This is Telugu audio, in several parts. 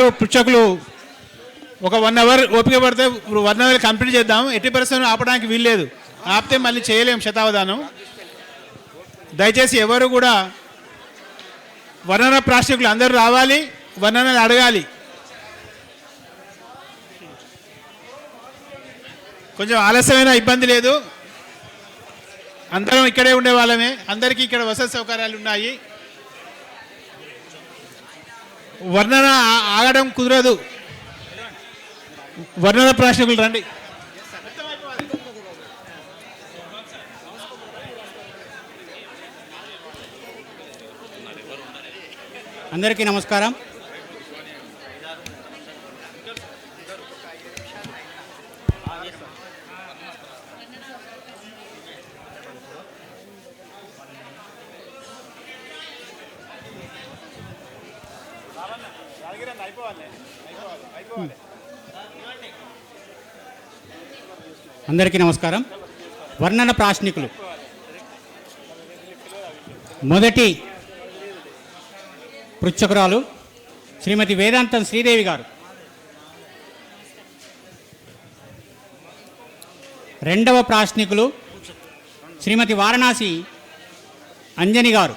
పుచ్చకులు ఒక 1 అవర్ ఓపిక పడితే 1 అవర్ కంప్లీట్ చేద్దాం. ఎట్టి పరిస్థితుల్లో ఆపడానికి వీల్లేదు. ఆపితే మళ్ళీ చేయలేం శతావధానం. దయచేసి ఎవరు కూడా వర్ణన ప్రాశ్నికులు అందరూ రావాలి, వర్ణనలు అడగాలి. కొంచెం ఆలస్యమైన ఇబ్బంది లేదు, అందరం ఇక్కడే ఉండే వాళ్ళమే. అందరికీ ఇక్కడ వసతి సౌకర్యాలు ఉన్నాయి. వర్ణన ఆగడం కుదరదు. వర్ణన ప్రాశ్నికులు రండి. అందరికీ నమస్కారం. అందరికీ నమస్కారం. వర్ణన ప్రాశ్నికులు మొదటి పృచ్ఛకురాలు శ్రీమతి వేదాంతం శ్రీదేవి గారు, రెండవ ప్రాశ్నికులు శ్రీమతి వారణాసి అంజని గారు,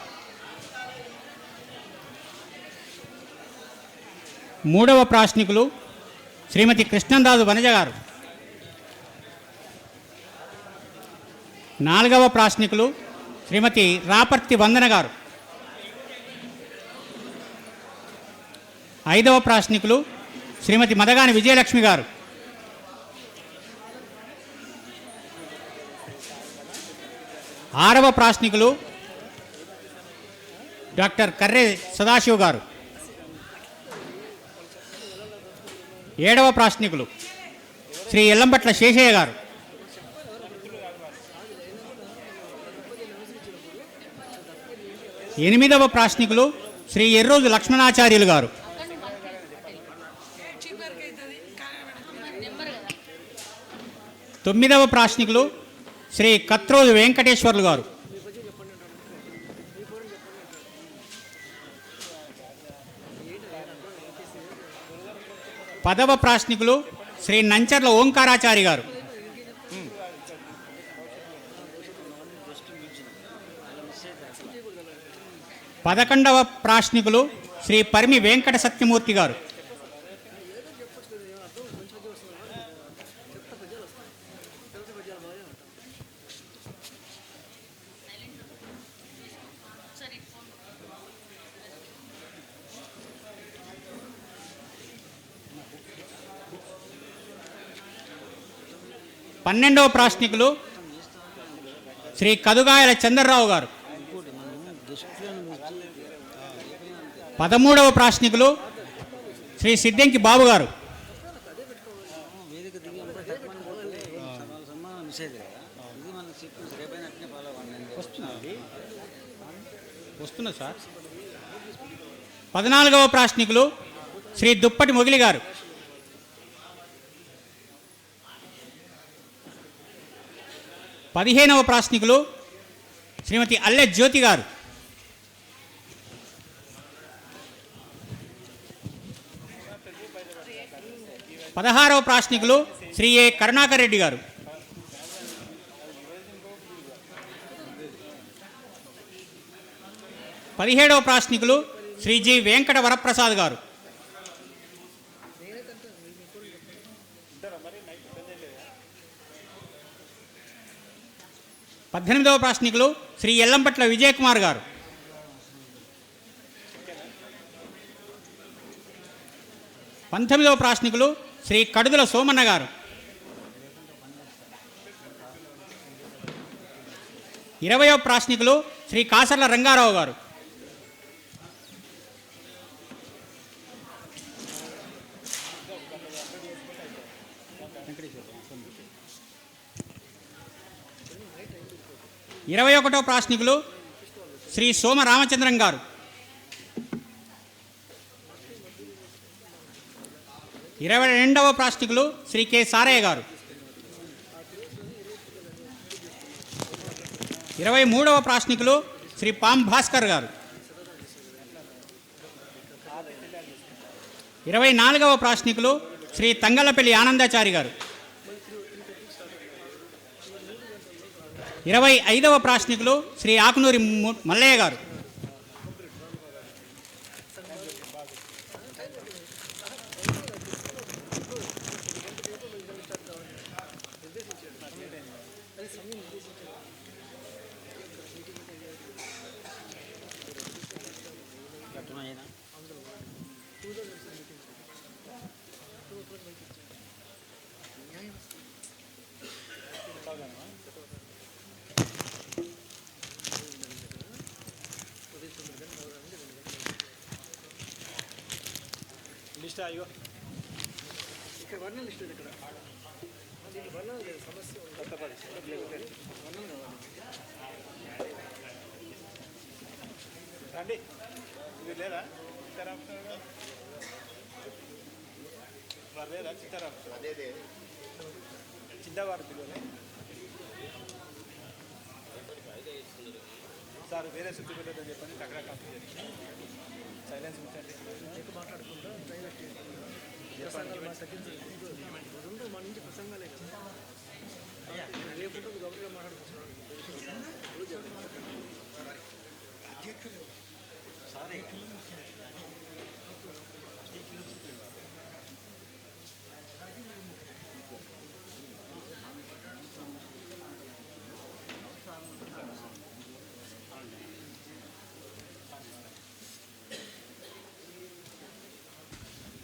మూడవ ప్రాశ్నికులు శ్రీమతి కృష్ణంరాజు వనజ గారు, నాలుగవ ప్రాశ్నికులు శ్రీమతి రాపర్తి వందన గారు, ఐదవ ప్రాశ్నికులు శ్రీమతి మదగాని విజయలక్ష్మి గారు, ఆరవ ప్రాశ్నికులు డాక్టర్ కర్రె సదాశివ్ గారు, ఏడవ ప్రాశ్నికులు శ్రీ ఎల్లంపట్ల శేషయ్య గారు, ఎనిమిదవ ప్రాశ్నికులు శ్రీ ఎర్రోజు లక్ష్మణాచార్యులు గారు, తొమ్మిదవ ప్రాశ్నికులు శ్రీ కత్రోజు వెంకటేశ్వర్లు గారు, పదవ ప్రాశ్నికులు శ్రీ నంచర్ల ఓంకారాచారి గారు, 11వ ప్రాశ్నికులు శ్రీ పరిమి వెంకట సత్యమూర్తి గారు, 12వ ప్రాశ్నికులు శ్రీ కదుగాయల చంద్రరావు గారు, 13వ ప్రాశ్నికులు శ్రీ సిద్ధంకి బాబు గారు, 14వ ప్రాశ్నికులు శ్రీ దుప్పటి మొగిలి గారు, 15వ ప్రాశ్నికులు శ్రీమతి అల్లె జ్యోతి గారు, 16వ ప్రాశ్నికులు శ్రీ ఏ కరుణాకర్ రెడ్డి గారు, 17వ ప్రాశ్నికులు శ్రీ జి వెంకట వరప్రసాద్ గారు, 18వ ప్రాశ్నికులు శ్రీ ఎల్లంపట్ల విజయకుమార్ గారు, 19వ ప్రాశ్నికులు శ్రీ కడుదుల సోమన్న గారు, 20వ ప్రాశ్నికులు శ్రీ కాసర్ల రంగారావు గారు, 21వ ప్రాశ్నికులు శ్రీ సోమ రామచంద్రం గారు, 22వ ప్రాశ్నికులు శ్రీ కె సారయ్య గారు, 23వ ప్రాశ్నికులు శ్రీ పాం భాస్కర్ గారు, 24వ ప్రాశ్నికులు శ్రీ తంగలపల్లి ఆనందాచారి గారు. 25వ ప్రాశ్నికులు శ్రీ ఆకునూరి మల్లయ్య గారు.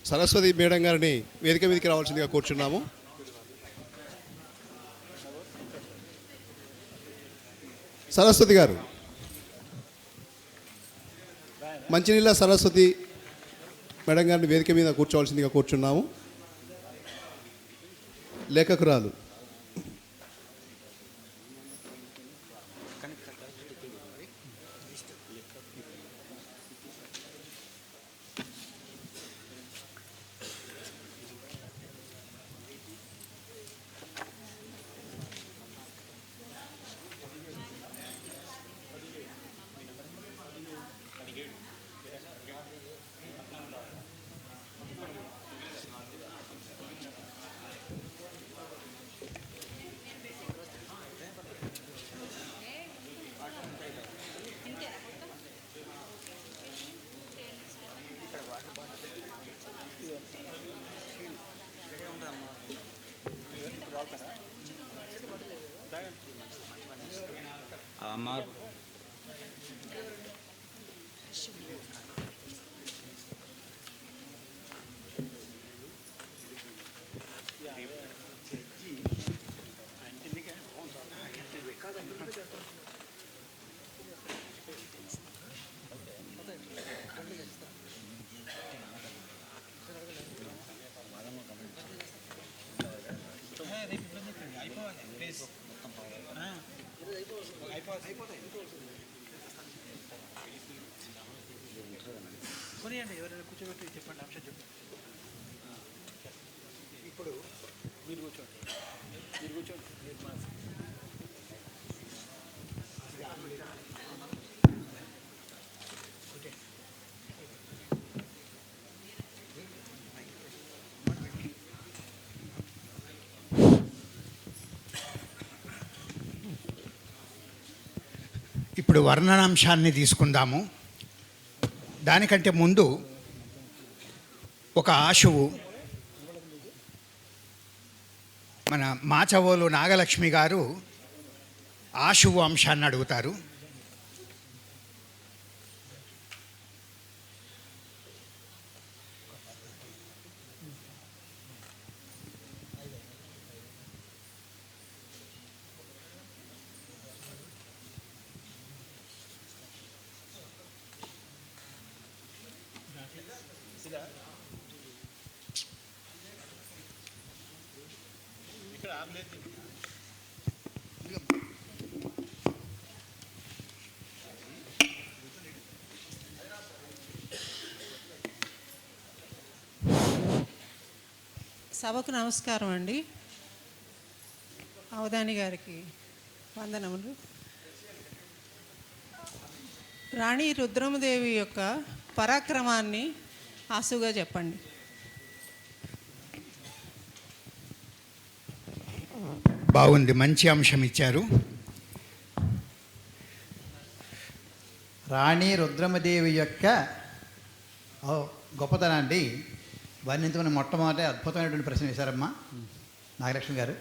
సరస్వతి మేడం గారిని వేదిక మీదకి రావాల్సిందిగా కూర్చున్నాము. సరస్వతి గారు, మంచినీళ్ళ సరస్వతి మేడం గారిని వేదిక మీద కూర్చోవలసిందిగా కూర్చున్నాము. లేఖకురాలు ఇప్పుడు వర్ణనాంశాన్ని తీసుకుందాము. దానికంటే ముందు ఒక ఆశువు మన మాచవోలు నాగలక్ష్మి గారు ఆశువు అంశాన్ని అడుగుతారు. సభకు నమస్కారం అండి. అవధాని గారికి వందనములు. రాణి రుద్రమదేవి యొక్క పరాక్రమాన్ని ఆసుగా చెప్పండి. బాగుంది, మంచి అంశం ఇచ్చారు. రాణి రుద్రమదేవి యొక్క గొప్పతనాన్ని వర్ణించుకుని మొట్టమొదటి అద్భుతమైనటువంటి ప్రశ్న వేశారమ్మా నాగలక్ష్మి గారు.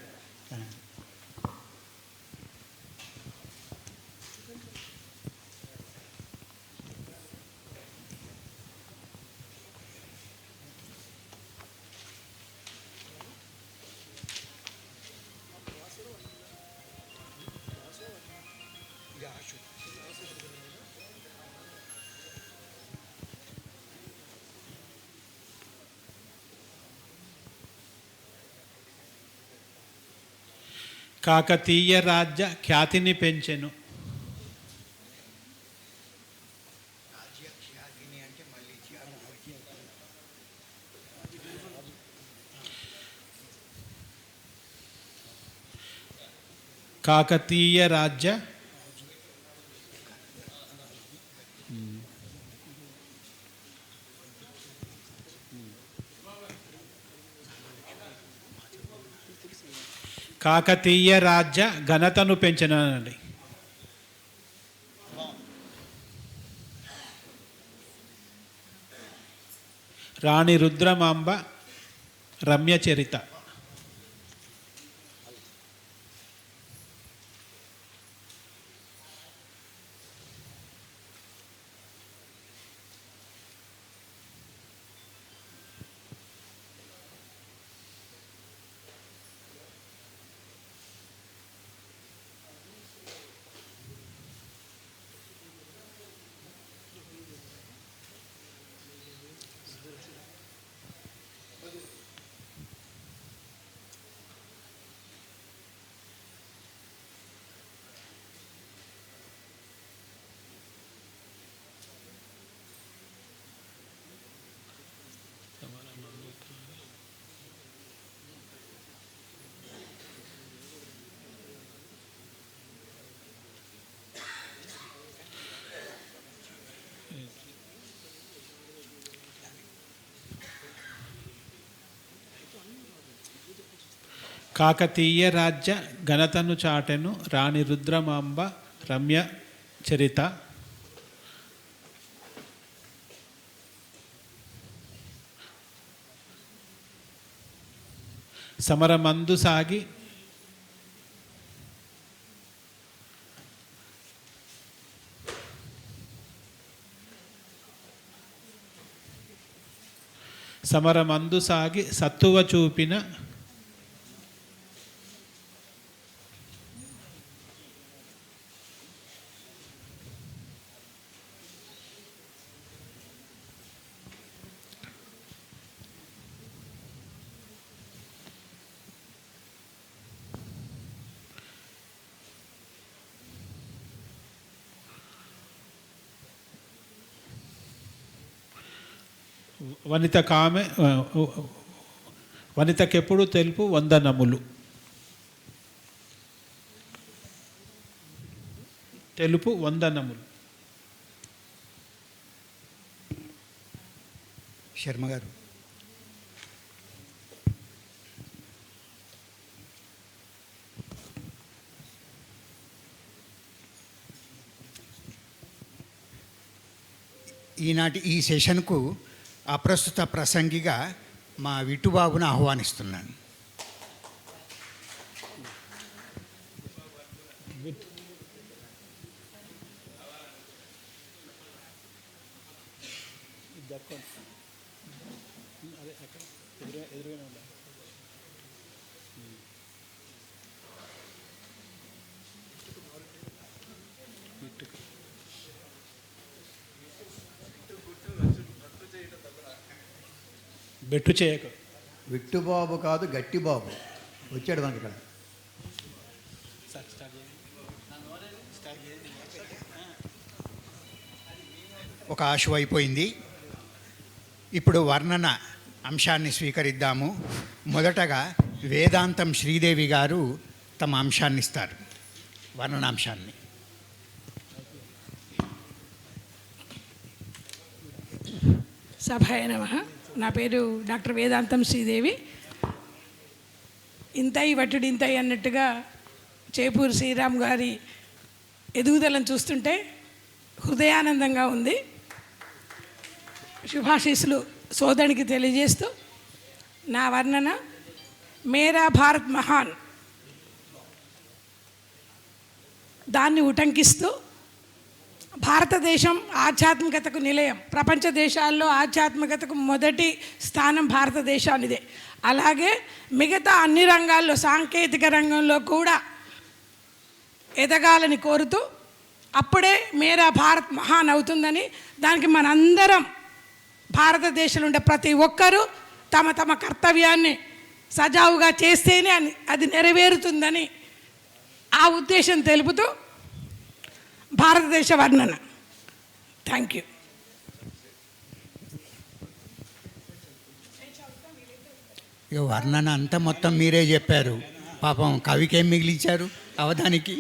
కాకతీయ రాజ్య ఖ్యాతిని పెంచెను. కాకతీయ రాజ్య కాకతీయ రాజ్య ఘనతను పెంచనండి. రాణి రుద్రమాంబ రమ్య చరిత. కాకతీయ రాజ్య ఘనతను చాటెను రాణి రుద్రమాంబ రమ్య చరిత. సమరమందు సాగి సత్తువ చూపిన వనితకెప్పుడు తెలుపు వందనములు. తెలుపు వందనములు. శర్మ గారు. ఈనాటి ఈ సెషన్కు అప్రస్తుత ప్రసంగిగా మా విట్టుబాబును ఆహ్వానిస్తున్నాను. బెట్టు చేయక. విట్టుబాబు కాదు, గట్టిబాబు వచ్చాడు మనకి ఇక్కడ. ఒక ఆశు అయిపోయింది. ఇప్పుడు వర్ణన అంశాన్ని స్వీకరిద్దాము. మొదటగా వేదాంతం శ్రీదేవి గారు తమ అంశాన్ని ఇస్తారు, వర్ణనాంశాన్ని. సభాయ నమః. నా పేరు డాక్టర్ వేదాంతం శ్రీదేవి. ఇంతై వటుడు ఇంతై అన్నట్టుగా చేపూరు శ్రీరామ్ గారి ఎదుగుదలను చూస్తుంటే హృదయానందంగా ఉంది. శుభాశీస్సులు సోదరునికి తెలియజేస్తూ నా వర్ణన మేరా భారత్ మహాన్, దాన్ని ఉటంకిస్తూ భారతదేశం ఆధ్యాత్మికతకు నిలయం, ప్రపంచ దేశాల్లో ఆధ్యాత్మికతకు మొదటి స్థానం భారతదేశానిదే. అలాగే మిగతా అన్ని రంగాల్లో సాంకేతిక రంగంలో కూడా ఎదగాలని కోరుతూ అప్పుడే మేరా భారత్ మహాన్ అవుతుందని, దానికి మనందరం భారతదేశంలో ఉండే ప్రతి ఒక్కరూ తమ తమ కర్తవ్యాన్ని సజావుగా చేస్తేనే అది నెరవేరుతుందని ఆ ఉద్దేశం తెలుపుతూ భారతదేశ వర్ణన. Thank you. ఇక వర్ణన అంతా మొత్తం మీరే చెప్పారు. పాపం కవికి ఏం మిగిలించారు అవధానికి?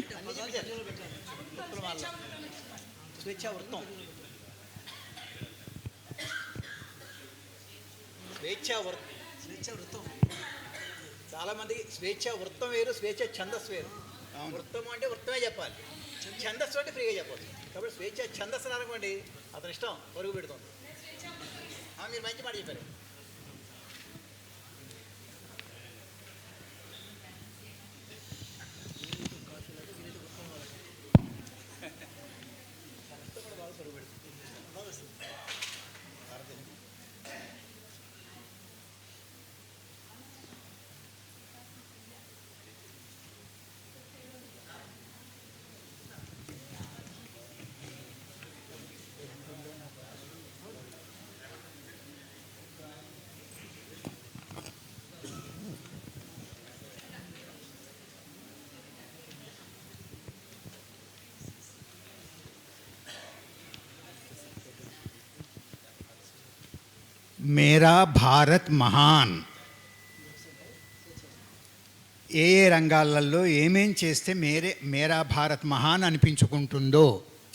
చాలామంది స్వేచ్ఛ వృత్తం వేరు, స్వేచ్ఛ ఛందస్సు వేరు. వృత్తం అంటే వృత్తమే చెప్పాలి, ఛందస్సు అంటే ఫ్రీగా చెప్పాలి. కాబట్టి స్వేచ్ఛ ఛందస్సు అనుకోండి, అతని ఇష్టం పరుగు పెడుతుంది. మీరు మంచి మాట చెప్పారు. మేరా భారత్ మహాన్. ఏ ఏ రంగాలలో ఏమేం చేస్తే మేరా భారత్ మహాన్ అనిపించుకుంటుందో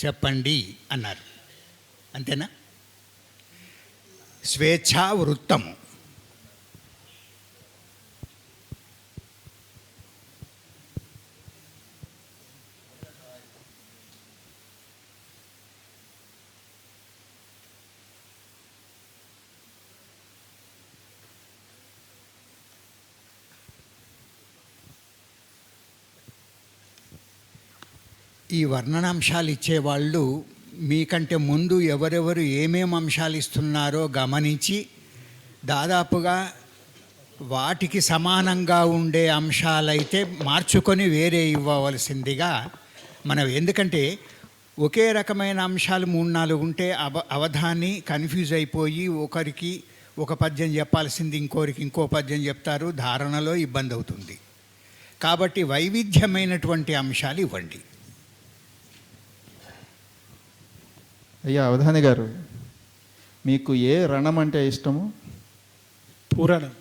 చెప్పండి అన్నారు. అంతేనా? స్వేచ్ఛా వృత్తము, ఈ వర్ణనాంశాలు ఇచ్చేవాళ్ళు మీకంటే ముందు ఎవరెవరు ఏమేమి అంశాలు ఇస్తున్నారో గమనించి దాదాపుగా వాటికి సమానంగా ఉండే అంశాలైతే మార్చుకొని వేరే ఇవ్వవలసిందిగా మనం. ఎందుకంటే ఒకే రకమైన అంశాలు 3-4 ఉంటే అవధాని కన్ఫ్యూజ్ అయిపోయి ఒకరికి ఒక పద్యం చెప్పాల్సింది ఇంకోరికి ఇంకో పద్యం చెప్తారు, ధారణలో ఇబ్బంది అవుతుంది. కాబట్టి వైవిధ్యమైనటువంటి అంశాలు ఇవ్వండి. అయ్యా అవధాని గారు, మీకు ఏ రణం అంటే ఇష్టము? పురాణం.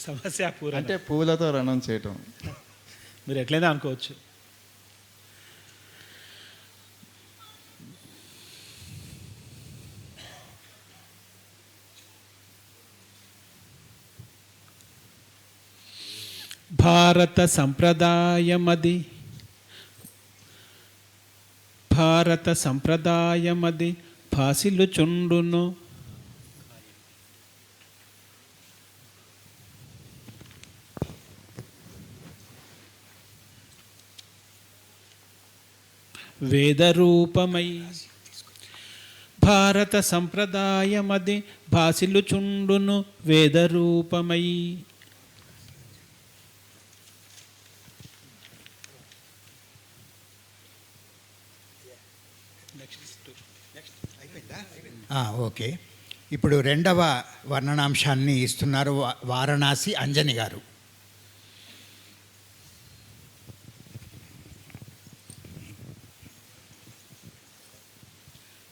సమస్య పురాణం అంటే పూలతో రణం చేయటం. మీరు ఎట్లయినా అనుకోవచ్చు. భారత సంప్రదాయమది, భారత సంప్రదాయమది భాసిల్లుచుండును. వేదరూపమై భారత సంప్రదాయమది భాసిల్లుచుండును వేదరూపమై. ఓకే. ఇప్పుడు రెండవ వర్ణనాంశాన్ని ఇస్తున్నారు వారణాసి అంజని గారు.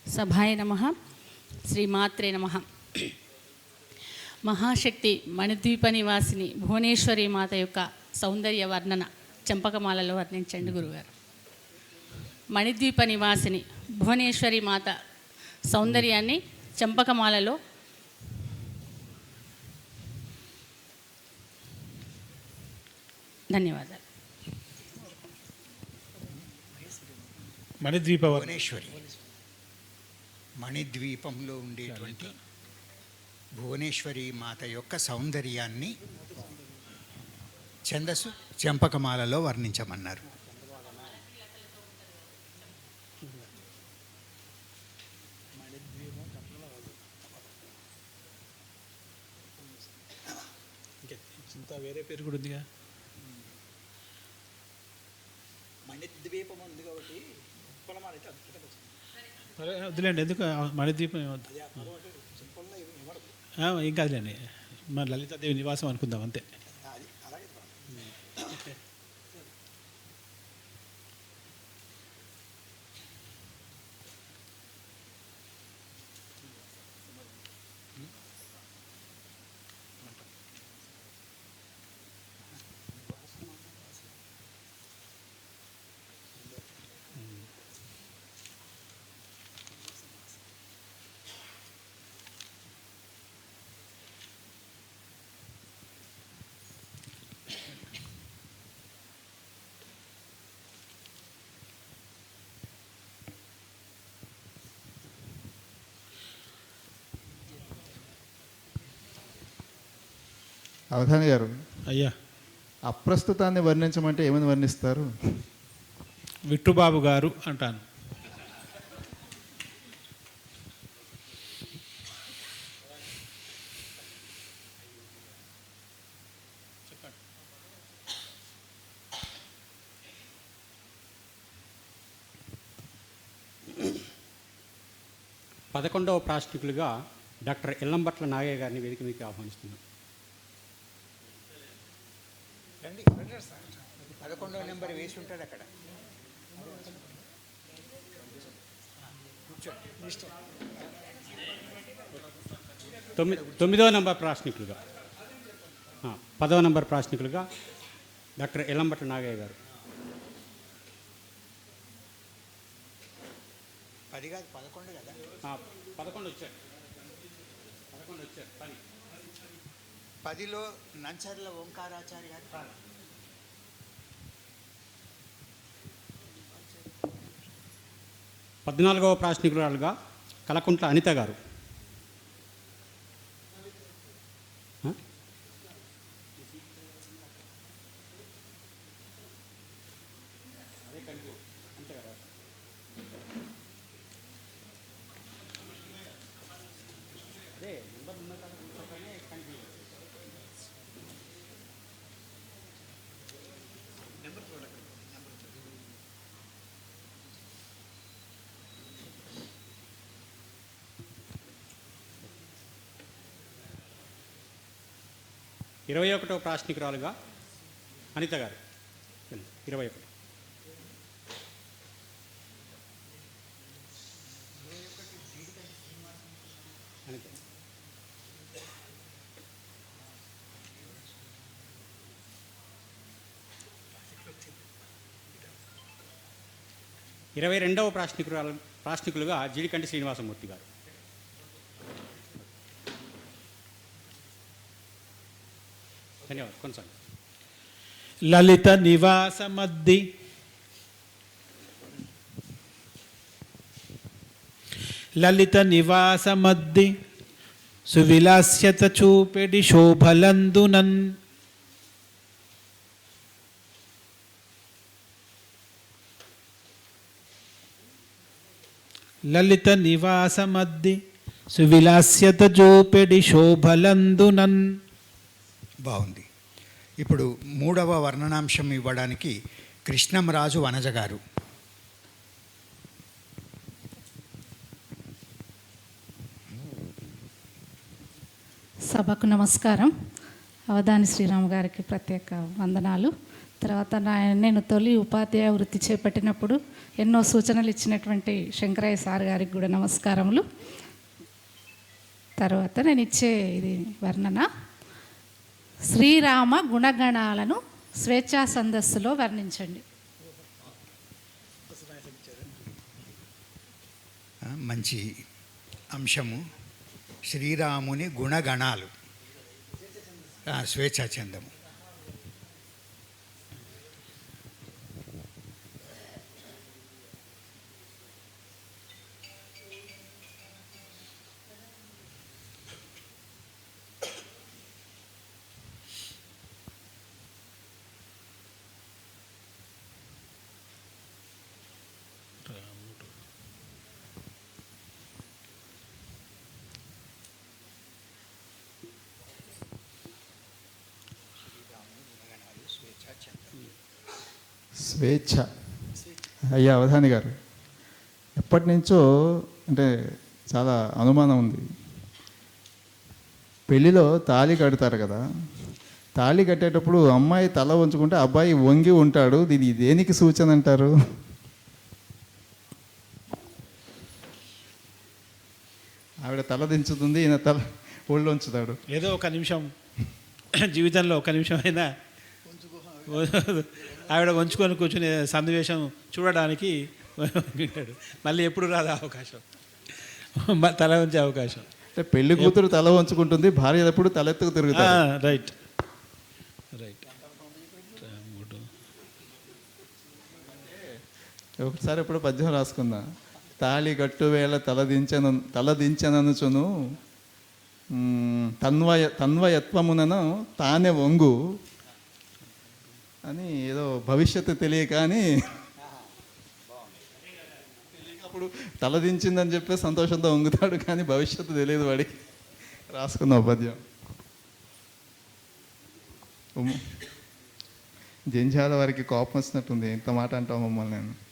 సభాయ నమః, శ్రీమాత్రే నమః. మహాశక్తి మణిద్వీప నివాసిని భువనేశ్వరి మాత యొక్క సౌందర్య వర్ణన చంపకమాలలో వర్ణించండి గురుగారు. మణిద్వీప నివాసిని భువనేశ్వరి మాత సౌందర్యాన్ని చంపకమాలలో ధన్యవాదాలు. మణిద్వీప భువనేశ్వరి మణిద్వీపంలో ఉండేటువంటి భువనేశ్వరి మాత యొక్క సౌందర్యాన్ని ఛందస్సు చెంపకమాలలో వర్ణించమన్నారు. ఇంకా వేరే పేరు కూడా ఉందిగా. మణిద్వీపం ఉంది కాబట్టి ఉత్పలమాల అయితే అద్భుతంగా వస్తుంది. వద్దులేండి, ఎందుకు మణిద్వీపం ఏమొద్దు. ఏం కాదులేండి, మన లలితాదేవి నివాసం అనుకుందాం అంతే. అవధాని గారు, అయ్యా, అప్రస్తుతాన్ని వర్ణించమంటే ఏమని వర్ణిస్తారు? విట్టుబాబు గారు అంటాను. పదకొండవ ప్రాశ్నికులుగా డాక్టర్ ఎల్లంబట్ల నాగయ్య గారిని వేదిక మీకు ఆహ్వానిస్తున్నాం. 11వ నెంబర్ వేసి ఉంటాడు అక్కడ. తొమ్మిదవ నంబర్ ప్రాశ్నికులుగా 10వ నంబర్ ప్రాశ్నికులుగా డాక్టర్ ఎల్లంబట్ల నాగయ్య గారు. 10 కాదు 11 కదా. 11 వచ్చారు. 10లో నంచర్ల ఓంకారాచార్య గారు. 14వ ప్రాశ్నికురాలుగా కలకుంట్ల అనిత గారు. ఇరవై 21వ ప్రాశ్నికురాలుగా అనిత గారు. 21. అనిత. 22వ ప్రాశ్నికులుగా జీడికంటి శ్రీనివాసమూర్తి గారు. ధన్యవాదాలు. కొనసాగండి. లలిత నివాసమద్ది లలిత నివాసమద్ది సువిలాస్యత చూపెడి శోభలందునన్ లలిత నివాసమద్ది సువిలాస్యత చూపెడి శోభలందునన్. బాగుంది. ఇప్పుడు 3వ వర్ణనాంశం ఇవ్వడానికి కృష్ణంరాజు వనజ గారు. సభకు నమస్కారం. అవధాని శ్రీరామ్ గారికి ప్రత్యేక వందనాలు. తర్వాత నేను తొలి ఉపాధ్యాయ వృత్తి చేపట్టినప్పుడు ఎన్నో సూచనలు ఇచ్చినటువంటి శంకరయ్య సార్ గారికి కూడా నమస్కారములు. తర్వాత నేను ఇచ్చే ఇది వర్ణన శ్రీరామ గుణగణాలను స్వేచ్ఛా ఛందస్సులో వర్ణించండి. మంచి అంశము. శ్రీరాముని గుణగణాలు స్వేచ్ఛాచందము. స్వేచ్ఛ. అయ్యా అవధాని గారు, ఎప్పటి నుంచో అంటే చాలా అనుమానం ఉంది. పెళ్ళిలో తాళి కడతారు కదా, తాళి కట్టేటప్పుడు అమ్మాయి తల వంచుకుంటే అబ్బాయి వంగి ఉంటాడు. దీని దేనికి సూచన అంటారు? ఆవిడ తల దించుతుంది, ఈయన తల ఒళ్ళు ఉంచుతాడు. ఏదో ఒక నిమిషం జీవితంలో ఒక నిమిషం అయినా ఆవిడ వంచుకొని కూర్చునే సన్నివేశం చూడడానికి మళ్ళీ ఎప్పుడు రాదు అవకాశం, తల వంచే అవకాశం. అంటే పెళ్లి కూతురు తల వంచుకుంటుంది, భార్య ఎప్పుడు తలెత్తుకు తిరుగుతారు. Right right. ఒకసారి ఎప్పుడు పద్యం రాసుకున్నా, తాళి గట్టు వేళ తలదించననుచును తన్వయత్వమునను తానే వంగు అని, ఏదో భవిష్యత్తు తెలియక అని అప్పుడు తలదించిందని చెప్పి సంతోషంతో వంగుతాడు, కానీ భవిష్యత్తు తెలియదు వాడికి. రాసుకున్న పద్యం. జంజాల వారికి కోపం వచ్చినట్టుంది, ఎంత మాట అంటావు మమ్మల్ని. నేను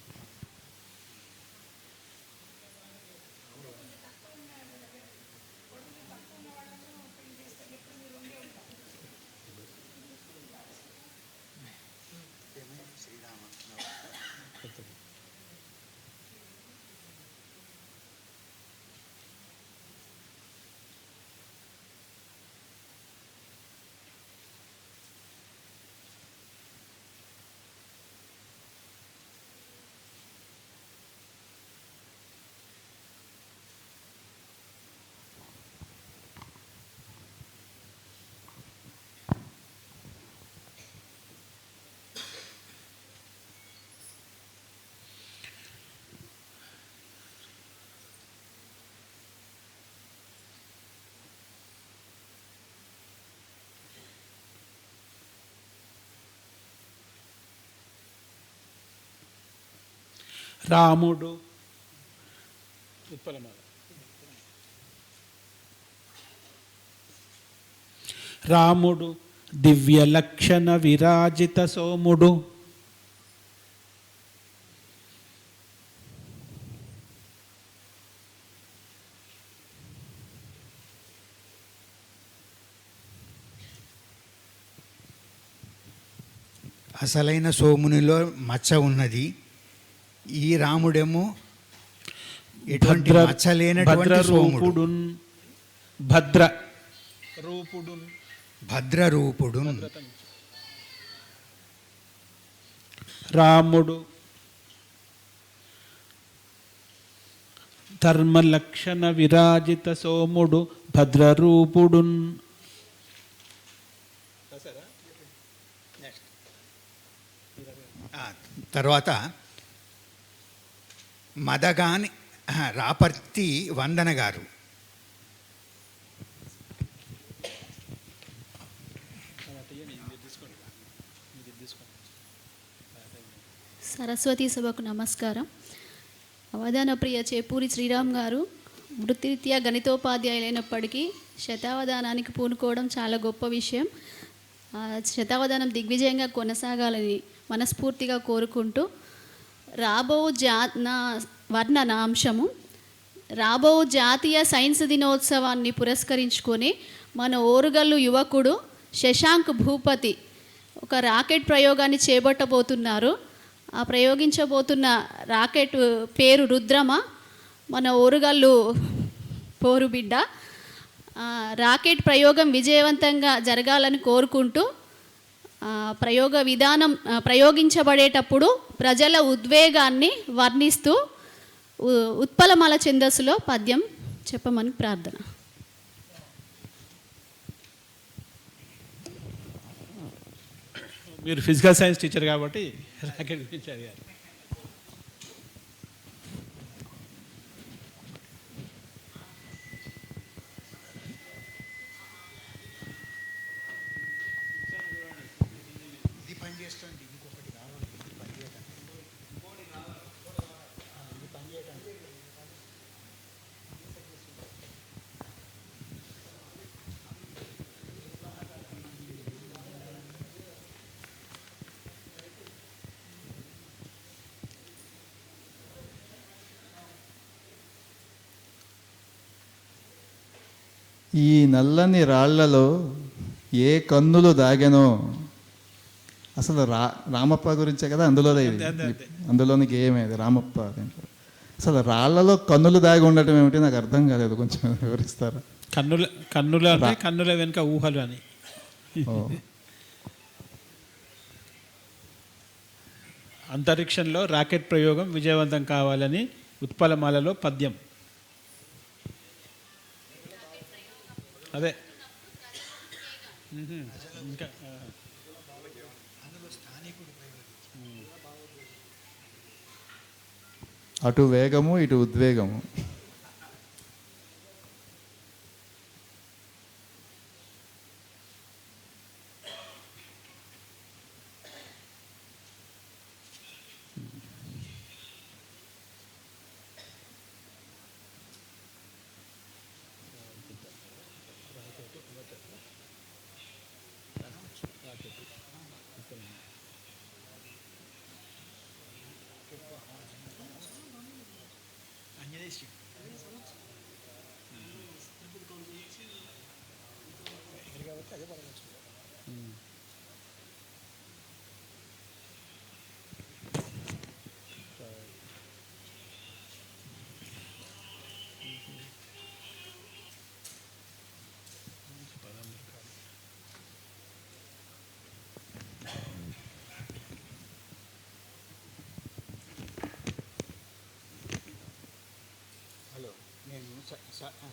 రాముడు ఉత్పలమాల. రాముడు దివ్య లక్షణ విరాజిత సోముడు, అసలైన సోమునిలో మచ్చ ఉన్నది. ఈ రాముడేమో ఎటువంటి మచ్చ లేనటువంటి సోముడు. భద్ర రూపుడు, భద్రరూపుడు. రాముడు ధర్మలక్షణ విరాజిత సోముడు భద్రరూపుడు. తర్వాత మదగాని రాపర్తి వందన గారు. సరస్వతి సభకు నమస్కారం. అవధాన ప్రియ చేపూరి శ్రీరామ్ గారు వృత్తిరీత్యా గణితోపాధ్యాయులైనప్పటికీ శతావధానానికి పూనుకోవడం చాలా గొప్ప విషయం. శతావధానం దిగ్విజయంగా కొనసాగాలని మనస్ఫూర్తిగా కోరుకుంటూ, రాబో వర్ణన అంశము రాబో జాతీయ సైన్స్ దినోత్సవాన్ని పురస్కరించుకొని మన ఓరుగల్లు యువకుడు శశాంక్ భూపతి ఒక రాకెట్ ప్రయోగాన్ని చేపట్టబోతున్నారు. ఆ ప్రయోగించబోతున్న రాకెట్ పేరు రుద్రమ. మన ఓరుగల్లు పోరుబిడ్డ. రాకెట్ ప్రయోగం విజయవంతంగా జరగాలని కోరుకుంటూ, ప్రయోగ విధానం ప్రయోగించబడేటప్పుడు ప్రజల ఉద్వేగాన్ని వర్ణిస్తూ ఉత్పలమాల ఛందస్సులో పద్యం చెప్పమని ప్రార్థన. మీరు ఫిజికల్ సైన్స్ టీచర్ కాబట్టి రాకెట్ గురించి అడిగారు. ఈ నల్లని రాళ్లలో ఏ కన్నులు దాగానో, అసలు రామప్ప గురించే కదా అందులోదే ఇది, అందులోని గేమేది రామప్ప. అసలు రాళ్లలో కన్నులు దాగి ఉండటం ఏమిటి నాకు అర్థం కాలేదు, కొంచెం వివరిస్తారా? కన్నుల అంటే కన్నుల వెనుక ఊహలు అని. అంతరిక్షంలో రాకెట్ ప్రయోగం విజయవంతం కావాలని ఉత్పలమాలలో పద్యం. అదే ఇంకా అటు వేగము ఇటు ఉద్వేగము.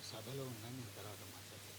సభలో ఉన్నాను, నేను తర్వాత మాట్లాడతాను.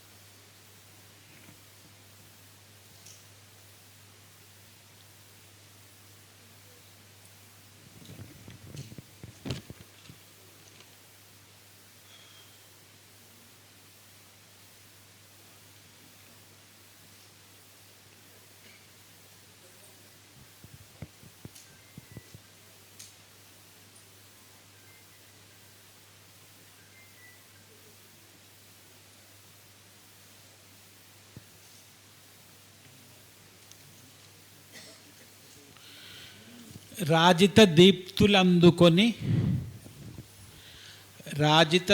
రాజిత దీప్తులందుకొని రాకెట్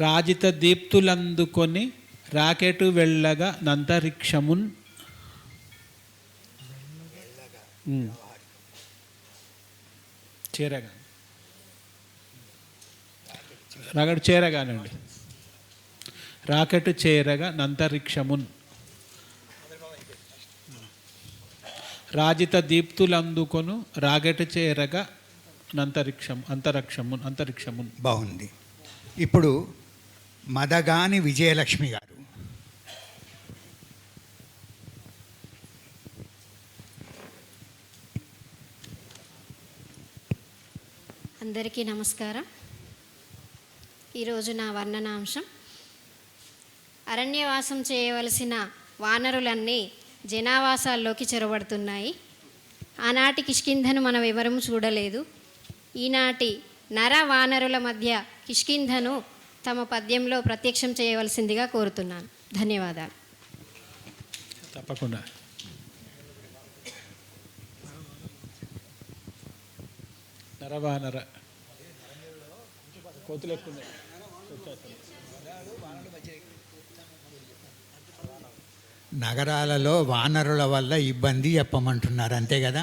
రాజిత దీప్తులందుకొని రాకెట్ వెళ్ళగా నంతరిక్షమున్ చేరగా చేరగానండి. రాకెట్ చేరగా నంతరిక్షమున్ రాజిత దీప్తులందుకొను రాకెట్ చేరగా అంతరిక్షమున్. బాగుంది. ఇప్పుడు మదగాని విజయలక్ష్మి గారు. అందరికీ నమస్కారం. ఈరోజు నా వర్ణనాంశం, అరణ్యవాసం చేయవలసిన వానరులన్నీ జనావాసాల్లోకి చొరబడుతున్నాయి. ఆనాటి కిష్కింధను మనం ఎవరూ చూడలేదు. ఈనాటి నర వానరుల మధ్య కిష్కింధను తమ పద్యంలో ప్రత్యక్షం చేయవలసిందిగా కోరుతున్నాను. ధన్యవాదాలు. తప్పకుండా. నరవానర కోతులు ఎక్కువ. నగరాలలో వానరుల వల్ల ఇబ్బంది చెప్పమంటున్నారు, అంతే కదా?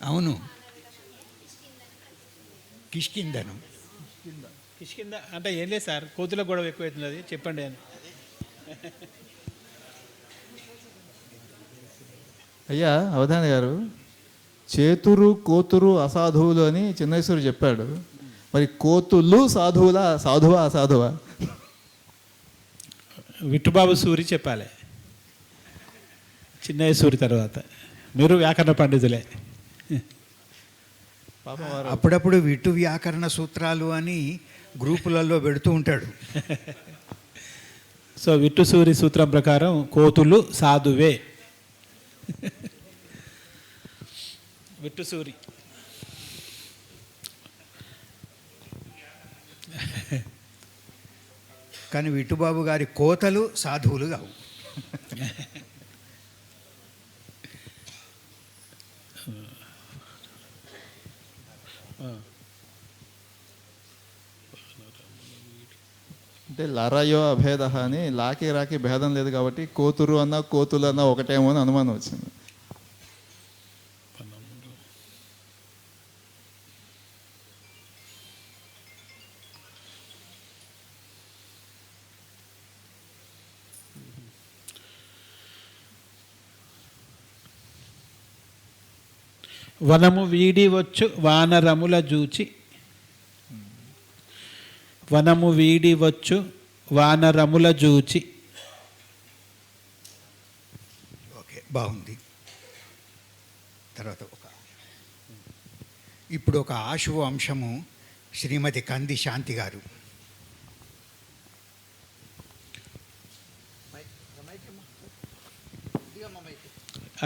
అవును, కిష్కింధను. కిష్కింద అంటే ఏం లేదు సార్, కోతుల గొడవ ఎక్కువైతున్నది, చెప్పండి అని. అయ్యా అవధాని గారు, చేతురు కోతురు అసాధువులు అని చిన్నేశ్వరు చెప్పాడు. మరి కోతులు సాధువులా, సాధువా అసాధువా? విట్టుబాబు సూరి చెప్పాలి, చిన్నయ్య సూరి తర్వాత. మీరు వ్యాకరణ పండితులే. అప్పుడప్పుడు విటు వ్యాకరణ సూత్రాలు అని గ్రూపులలో పెడుతూ ఉంటాడు. సో విట్టు సూరి సూత్రం ప్రకారం కోతులు సాధువే. విట్టు సూరి. కానీ విట్టుబాబు గారి కోతలు సాధువులు కావు. అంటే లరయో అభేద అని లాకి రాకి భేదం లేదు కాబట్టి కోతురు అన్న కోతులు అన్న ఒకటేమో అని అనుమానం వచ్చింది. వనము వీడి వచ్చు వానరముల జూచి. వనము వీడి వచ్చు వానరముల జూచి. ఓకే, బాగుంది. తర్వాత ఇప్పుడు ఒక ఆశువ అంశము శ్రీమతి కంది శాంతి గారు.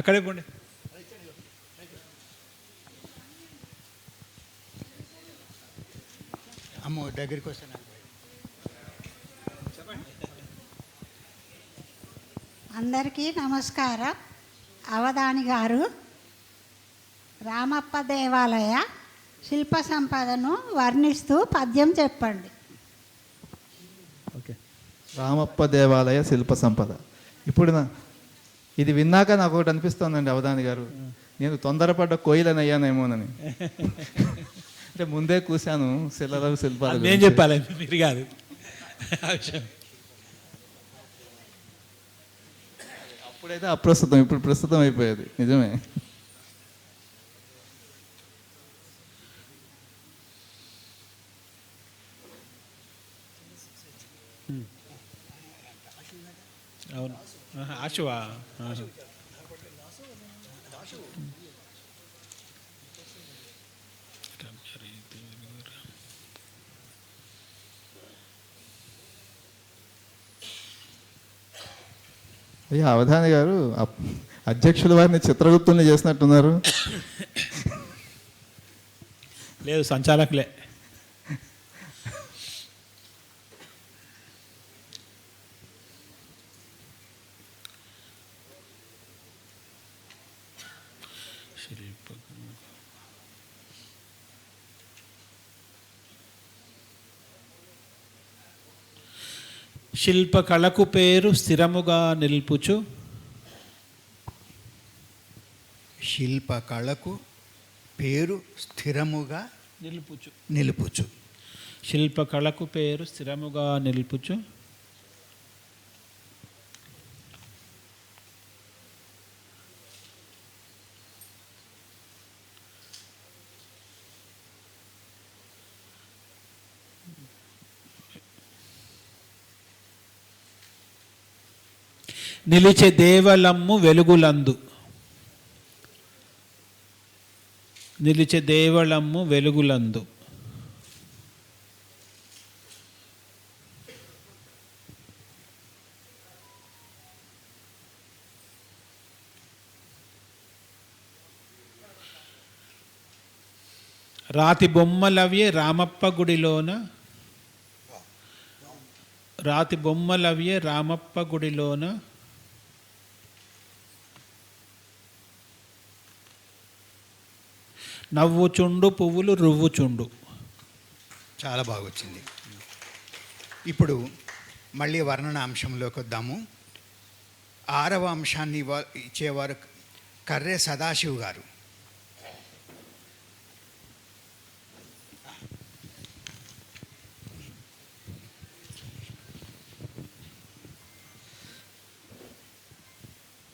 అక్కడే పోండి. అమ్మో దగ్గరికి వస్తాను. అందరికీ నమస్కారం. అవధాని గారు, రామప్ప దేవాలయ శిల్ప సంపదను వర్ణిస్తూ పద్యం చెప్పండి. ఓకే, రామప్ప దేవాలయ శిల్ప సంపద. ఇప్పుడు ఇది విన్నాక నాకు ఒకటి అనిపిస్తోందండి అవధాని గారు, నేను తొందరపడ్డ కోయిలని అయ్యానేమోనని. అంటే ముందే కూర్చాను శిలలు శిల్పాలు. నేను చెప్పాలి, మీరు కాదు. అప్పుడైతే అప్రస్తుతం, ఇప్పుడు ప్రస్తుతం అయిపోయేది. నిజమే. అవును, ఆశువా. అయ్యా అవధాని గారు, అధ్యక్షుల వారిని చిత్రగుప్తుల్ని చేసినట్టున్నారు. లేదు, సంచాలకులే. శిల్పకళకు పేరు స్థిరముగా నిల్పుచు. శిల్పకళకు పేరు స్థిరముగా నిలుపుచు. శిల్పకళకు పేరు స్థిరముగా నిలుపుచు. నిలిచే దేవలమ్ము వెలుగులందు. నిలిచే దేవళమ్ము వెలుగులందు. రాతి బొమ్మలవ్యే రామప్ప గుడిలోన. రాతి బొమ్మలవ్యే రామప్ప గుడిలోన. నవ్వుచుండు పువ్వులు రువ్వుచుండు. చాలా బాగా వచ్చింది. ఇప్పుడు మళ్ళీ వర్ణన అంశంలోకి వద్దాము. 6వ అంశాన్ని ఇచ్చేవారు కర్రె సదాశివ్ గారు.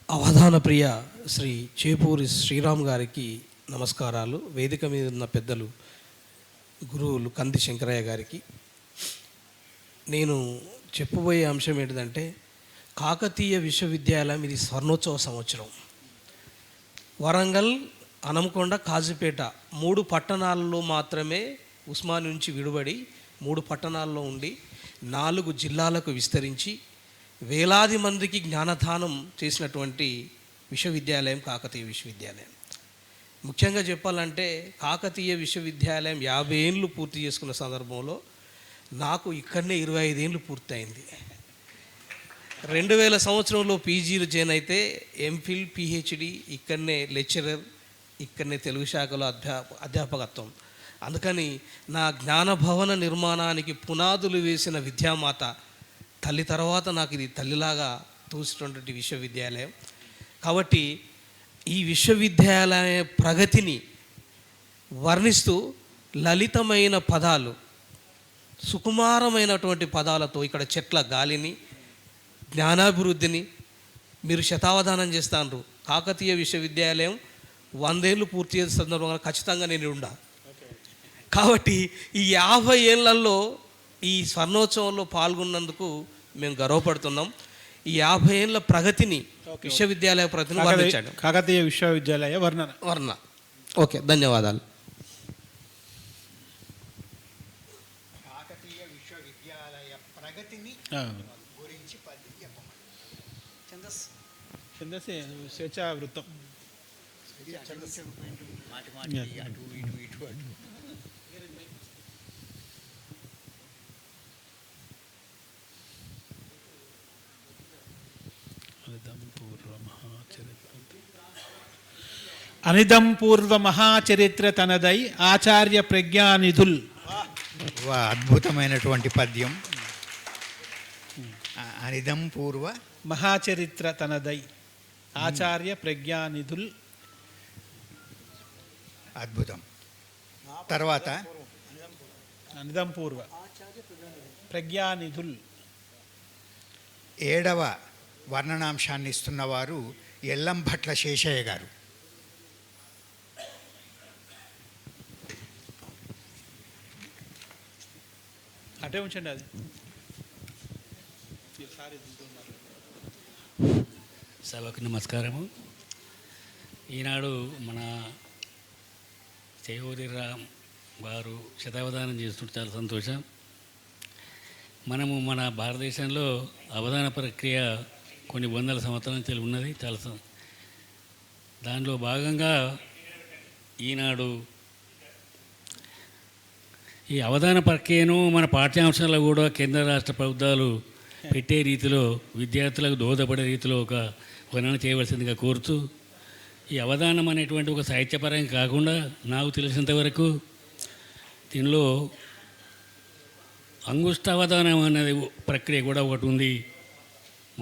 అవధాన ప్రియ శ్రీ చేపూరి శ్రీరామ్ గారికి నమస్కారాలు. వేదిక మీద ఉన్న పెద్దలు గురువులు కంది శంకరయ్య గారికి. నేను చెప్పబోయే అంశం ఏంటిదంటే, కాకతీయ విశ్వవిద్యాలయం ఇది స్వర్ణోత్సవ సంవత్సరం. వరంగల్, హనుమకొండ, కాజీపేట 3 పట్టణాల్లో మాత్రమే ఉస్మాన్ నుంచి విడిపడి 3 పట్టణాల్లో ఉండి 4 జిల్లాలకు విస్తరించి వేలాది మందికి జ్ఞానదానం చేసినటువంటి విశ్వవిద్యాలయం కాకతీయ విశ్వవిద్యాలయం. ముఖ్యంగా చెప్పాలంటే కాకతీయ విశ్వవిద్యాలయం 50 ఏళ్ళు పూర్తి చేసుకున్న సందర్భంలో నాకు ఇక్కడనే 25 ఏళ్ళు పూర్తయింది. 2000 సంవత్సరంలో పీజీలు జాయిన్ అయితే ఎంఫిల్ పిహెచ్డి ఇక్కడనే లెక్చరర్, ఇక్కడనే తెలుగు శాఖలో అధ్యాపకత్వం. అందుకని నా జ్ఞానభవన నిర్మాణానికి పునాదులు వేసిన విద్యామాత తల్లి తర్వాత నాకు ఇది తల్లిలాగా తోసినటువంటి విశ్వవిద్యాలయం. కాబట్టి ఈ విశ్వవిద్యాలయ ప్రగతిని వర్ణిస్తూ లలితమైన పదాలు, సుకుమారమైనటువంటి పదాలతో ఇక్కడ చెట్ల గాలిని, జ్ఞానాభివృద్ధిని మీరు శతావధానం చేస్తాను. కాకతీయ విశ్వవిద్యాలయం 100 ఏళ్ళు పూర్తి చేసే సందర్భంగా ఖచ్చితంగా నేను ఉండా. కాబట్టి ఈ 50 ఏళ్లలో ఈ స్వర్ణోత్సవంలో పాల్గొన్నందుకు మేము గర్వపడుతున్నాం. ఈ 50 ఏళ్ళ ప్రగతిని, విశ్వవిద్యాలయ ప్రగతిని వర్ణించాడు. కాకతీయ విశ్వవిద్యాలయ వర్ణ. ఓకే, ధన్యవాదాలు. కాకతీయ విశ్వవిద్యాలయ ప్రగతిని గురించి పద్యం చెప్పమని. ఛందస్సు స్వేచ్ఛా వృత్తం. అనిదం పూర్వ మహాచరిత్ర తనదై ఆచార్య ప్రజ్ఞానిధుల్. అద్భుతమైనటువంటి పద్యం. అనిదం పూర్వ మహాచరిత్ర తనదై ఆచార్య ప్రజ్ఞానిధుల్. అద్భుతం. తర్వాత అనిదం పూర్వ ప్రజ్ఞానిధుల్. 7వ వర్ణనాంశాన్ని ఇస్తున్నవారు ఎల్లంభట్ల శేషయ్య గారు. అటే ఉంచండి అది. సభకు నమస్కారము. ఈనాడు మన చేయూరి రామ్ గారు శతావధానం చేస్తుంటే చాలా సంతోషం. మనము మన భారతదేశంలో అవధాన ప్రక్రియ కొన్ని వందల సంవత్సరాల నుంచి ఉన్నది. చాలా దానిలో భాగంగా ఈనాడు ఈ అవధాన ప్రక్రియను మన పాఠ్యాంశాల్లో కూడా కేంద్ర రాష్ట్ర ప్రభుత్వాలు పెట్టే రీతిలో విద్యార్థులకు దోహదపడే రీతిలో ఒక వర్ణన చేయవలసిందిగా కోరుతూ, ఈ అవధానం అనేటువంటి ఒక సాహిత్యపరంగా కాకుండా నాకు తెలిసినంతవరకు దీనిలో అంగుష్టావధానం అనేది ప్రక్రియ కూడా ఒకటి ఉంది,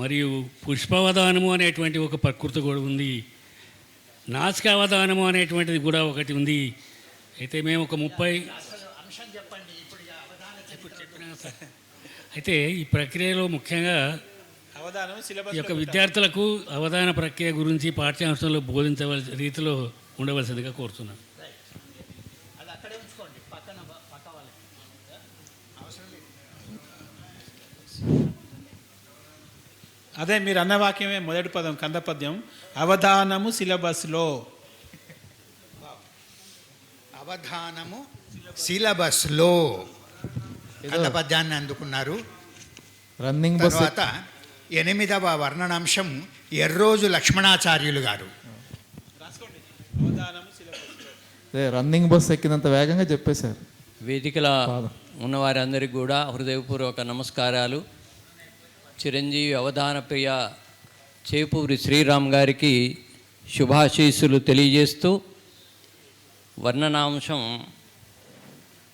మరియు పుష్పావధానము అనేటువంటి ఒక ప్రకృతి కూడా ఉంది, నాసికావధానము అనేటువంటిది కూడా ఒకటి ఉంది. అయితే మేము ఒక 30 అయితే ఈ ప్రక్రియలో ముఖ్యంగా ఈ యొక్క విద్యార్థులకు అవధాన ప్రక్రియ గురించి పాఠ్యాంశంలో బోధించవలసిన రీతిలో ఉండవలసిందిగా కోరుతున్నాను. అదే మీరు అన్న వాక్యమే మొదటి పదం కంద పద్యం. అవధానము సిలబస్లో. అవధానము సిలబస్లో కంద పద్యాన్ని అందుకున్నారు. Running bus. తర్వాత 8వ వర్ణనాంశం ఎర్రోజు లక్ష్మణాచార్యులు గారు. రన్నింగ్ బస్ ఎక్కినంత వేగంగా చెప్పేశారు. వేదికలో ఉన్నవారందరికీ కూడా హృదయపూర్వక నమస్కారాలు. చిరంజీవి అవధాన ప్రియ చేపూరి శ్రీరామ్ గారికి శుభాశీస్సులు తెలియజేస్తూ, వర్ణనాంశం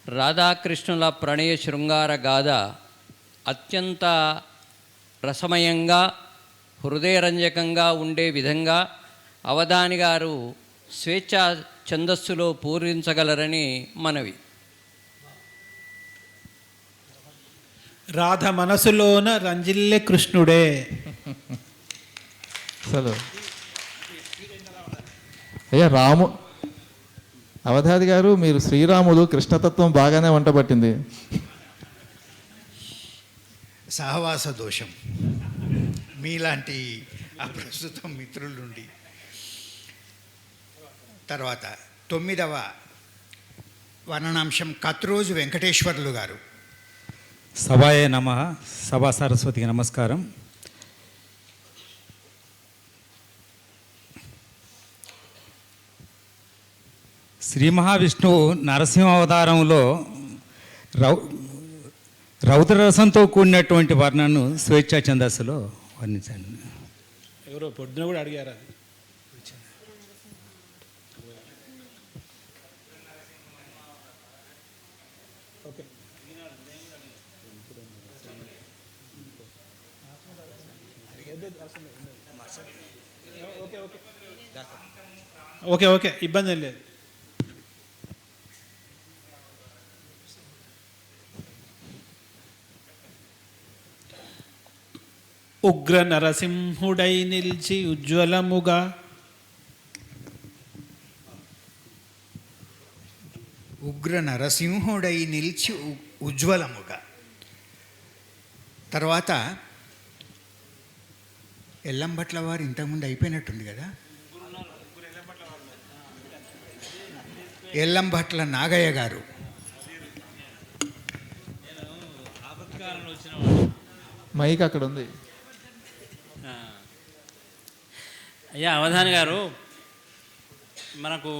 రాధాకృష్ణుల ప్రణయ శృంగార గాథ అత్యంత రసమయంగా, హృదయరంజకంగా ఉండే విధంగా అవధాని గారు స్వేచ్ఛా ఛందస్సులో పూరించగలరని మనవి. రాధ మనసులోన రంజిల్లే కృష్ణుడే. అసలు అయ్యా అవధాని గారు, మీరు శ్రీరాములు కృష్ణతత్వం బాగానే వంటబట్టింది. సహవాస దోషం మీలాంటి అప్రస్తుతం మిత్రుల నుండి. తర్వాత 9వ వర్ణనాంశం కత్రోజు వెంకటేశ్వర్లు గారు. సభాయ నమః. సభా సరస్వతికి నమస్కారం. శ్రీ మహావిష్ణువు నరసింహ అవతారంలో రౌద్రరసంతో కూడినటువంటి వర్ణను స్వేచ్ఛా ఛందస్సులో వర్ణించండి. ఎవరో పొద్దున కూడా అడిగారు అది. ఓకే ఓకే, ఇబ్బంది ఏం లేదు. ఉగ్ర నరసింహుడై నిలిచి ఉజ్వలముగా ఉగ్ర నరసింహుడై నిలిచి ఉజ్వలముగా. తర్వాత ఎల్లంభట్ల వారు ఇంతకుముందు అయిపోయినట్టుంది కదా. ఎల్లంభట్ల నాగయ్య గారు. మైక్ అక్కడ ఉంది. అయ్యా అవధాని గారు, మనకు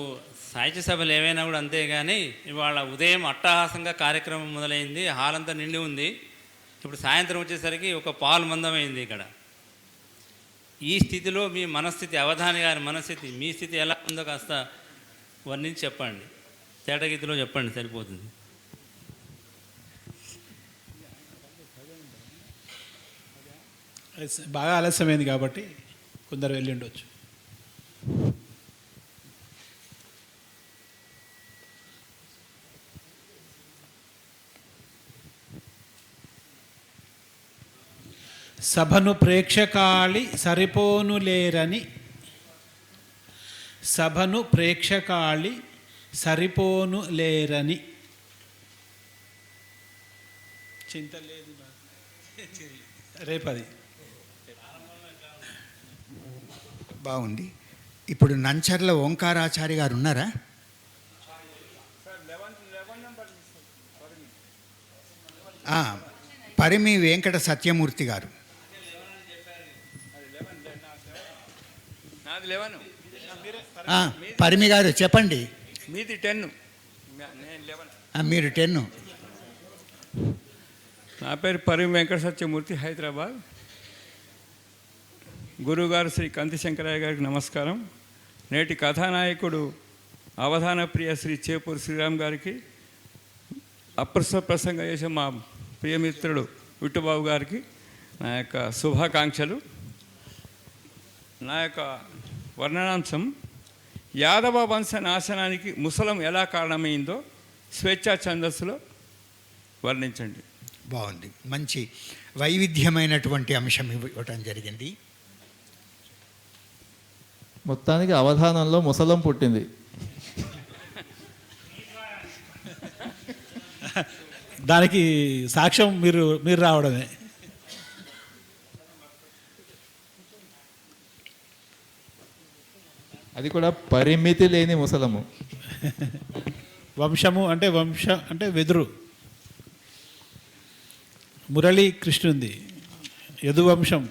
సాహిత్య సభలు ఏవైనా కూడా అంతే, కానీ ఇవాళ ఉదయం అట్టహాసంగా కార్యక్రమం మొదలైంది, హాల్ అంతా నిండి ఉంది. ఇప్పుడు సాయంత్రం వచ్చేసరికి ఒక పాలు మందమైంది ఇక్కడ. ఈ స్థితిలో మీ మనస్థితి, అవధాని గారి మనస్థితి, మీ స్థితి ఎలా ఉందో కాస్త వర్ణించి చెప్పండి, తేటగీతిలో చెప్పండి, సరిపోతుంది. బాగా ఆలస్యమైంది కాబట్టి కొందరు వెళ్ళి ఉండొచ్చు. సభను ప్రేక్షకాళి సరిపోనులేరని, సభను ప్రేక్షకాళి సరిపోనులేరని. చింత లేదు రేపది. బాగుంది. ఇప్పుడు నంచర్ల ఓంకారాచారి గారు ఉన్నారా? పరిమి వెంకట సత్యమూర్తి గారు. పరిమి గారు చెప్పండి. మీది 10. మీరు 10. నా పేరు పరిమి వెంకట సత్యమూర్తి, హైదరాబాద్. గురువుగారు శ్రీ కంది శంకరయ్య గారికి నమస్కారం. నేటి కథానాయకుడు అవధాన ప్రియ శ్రీ చేపూరి శ్రీరామ్ గారికి, అప్రస్తుత ప్రసంగం చేసే మా ప్రియమిత్రుడు విట్టుబాబు గారికి నా యొక్క శుభాకాంక్షలు. నా యొక్క వర్ణనాంశం యాదవ వంశ నాశనానికి ముసలం ఎలా కారణమైందో స్వేచ్ఛా ఛందస్సులో వర్ణించండి. బాగుంది. మంచి వైవిధ్యమైనటువంటి అంశం ఇవ్వటం జరిగింది. మొత్తానికి అవధానంలో ముసలం పుట్టింది. దానికి సాక్ష్యం మీరు రావడమే. అది కూడా పరిమితి లేని ముసలము. వంశము అంటే అంటే వెదురు. మురళీ కృష్ణుంది యదువంశం.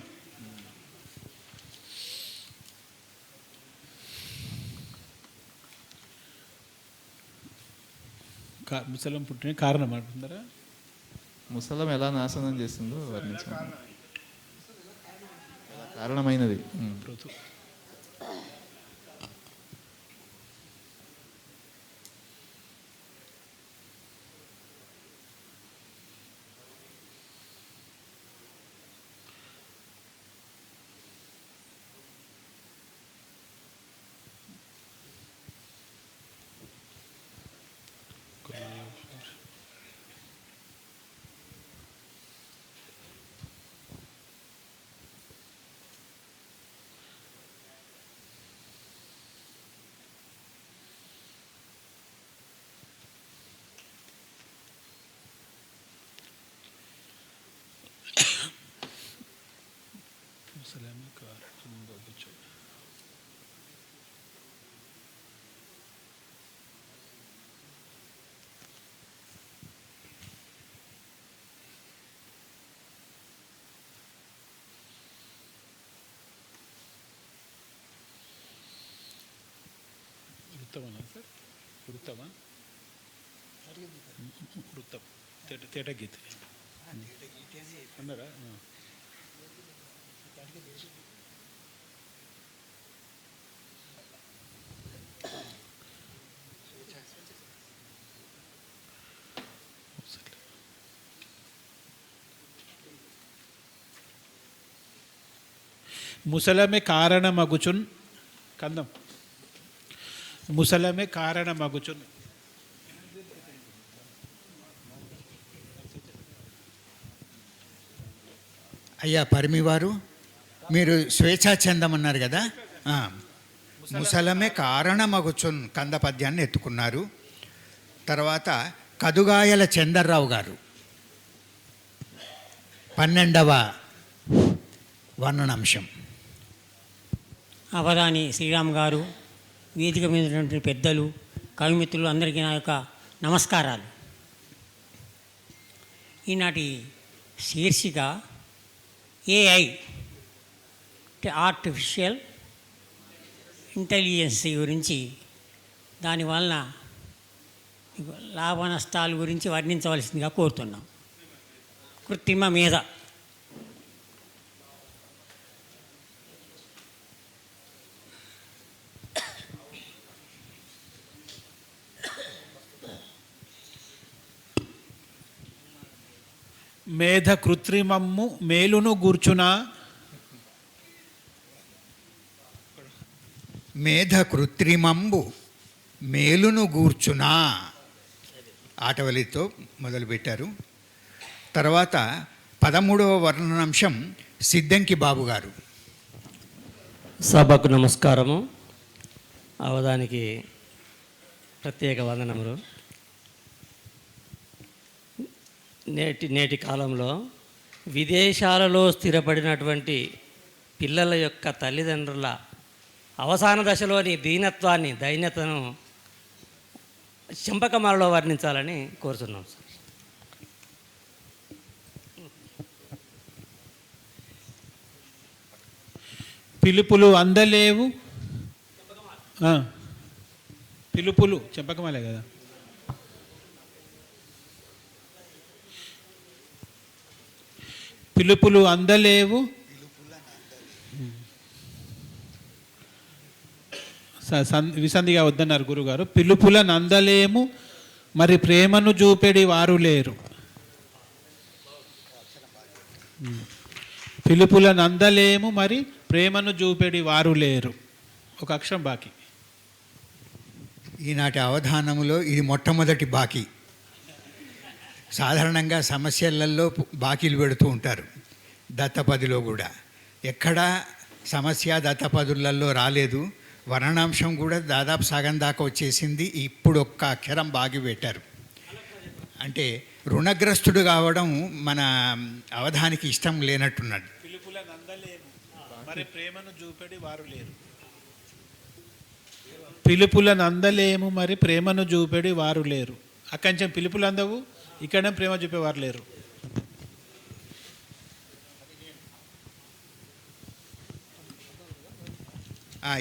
ముసలం పుట్టిన కారణం అంటున్నారా? ముసలం ఎలా నాశనం చేస్తుందో వర్ణించండి. కారణమైనది. వృత్తమా సార్? వృత్తమా? వృత్తం తేట గీత. ముసలమే కారణమగుచున్ కందం ముసలమే కారణమగుచున్. అయ్యా పరిమివారు, మీరు స్వేచ్ఛాచందం అన్నారు కదా, ముసలమే కారణమగుచున్ కంద పద్యాన్ని ఎత్తుకున్నారు. తర్వాత కదుగాయల చందర్రావు గారు 12వ వర్ణనాంశం. అవధాని శ్రీరామ్ గారు, వేదిక మీద ఉన్నటువంటి పెద్దలు, కవిమిత్రులు అందరికీ నా యొక్క నమస్కారాలు. ఈనాటి శీర్షిక ఏఐ, ఆర్టిఫిషియల్ ఇంటెలిజెన్స్ గురించి, దానివలన లాభ నష్టాల గురించి వర్ణించవలసిందిగా కోరుతున్నాం. కృత్రిమ మేధ. మేధ కృత్రిమమ్ము మేలును గూర్చునా. మేధ కృత్రిమంబు మేలును గూర్చునా ఆటవలితో మొదలుపెట్టారు. తర్వాత 13వ వర్ణనాంశం సిద్దంకి బాబు గారు. సభకు నమస్కారము. అవధానికి ప్రత్యేక వందనములు. నేటి కాలంలో విదేశాలలో స్థిరపడినటువంటి పిల్లల యొక్క తల్లిదండ్రుల అవసాన దశలోని దీనత్వాన్ని, దైన్యతను చెంపకమాలలో వర్ణించాలని కోరుతున్నాం సార్. పిలుపులు అందలేవు, పిలుపులు చెంపకమాలే కదా. పిలుపులు అందలేవు, విసంధిగా వద్దన్నారు గురుగారు. పిలుపుల నందలేము మరి ప్రేమను చూపెడి వారు లేరు. పిలుపుల నందలేము మరి ప్రేమను చూపెడి వారు లేరు. ఒక అక్షరం బాకీ. ఈనాటి అవధానములో ఇది మొట్టమొదటి బాకీ. సాధారణంగా సమస్యలలో బాకీలు పెడుతూ ఉంటారు, దత్తపదిలో కూడా. ఎక్కడా సమస్య దత్తపదులలో రాలేదు. వర్ణనాంశం కూడా దాదాపు సగం దాకా వచ్చేసింది. ఇప్పుడు ఒక్క అక్షరం బాగి పెట్టారు. అంటే రుణగ్రస్తుడు కావడం మన అవధానికి ఇష్టం లేనట్టున్నాడు. పిలుపుల నందలేము మరి ప్రేమను చూపెడి వారు లేరు. పిలుపుల నందలేము మరి ప్రేమను చూపెడి వారు లేరు. అక్కంచెం పిలుపులు అందవు, ఇక్కడ ప్రేమ చూపేవారు లేరు.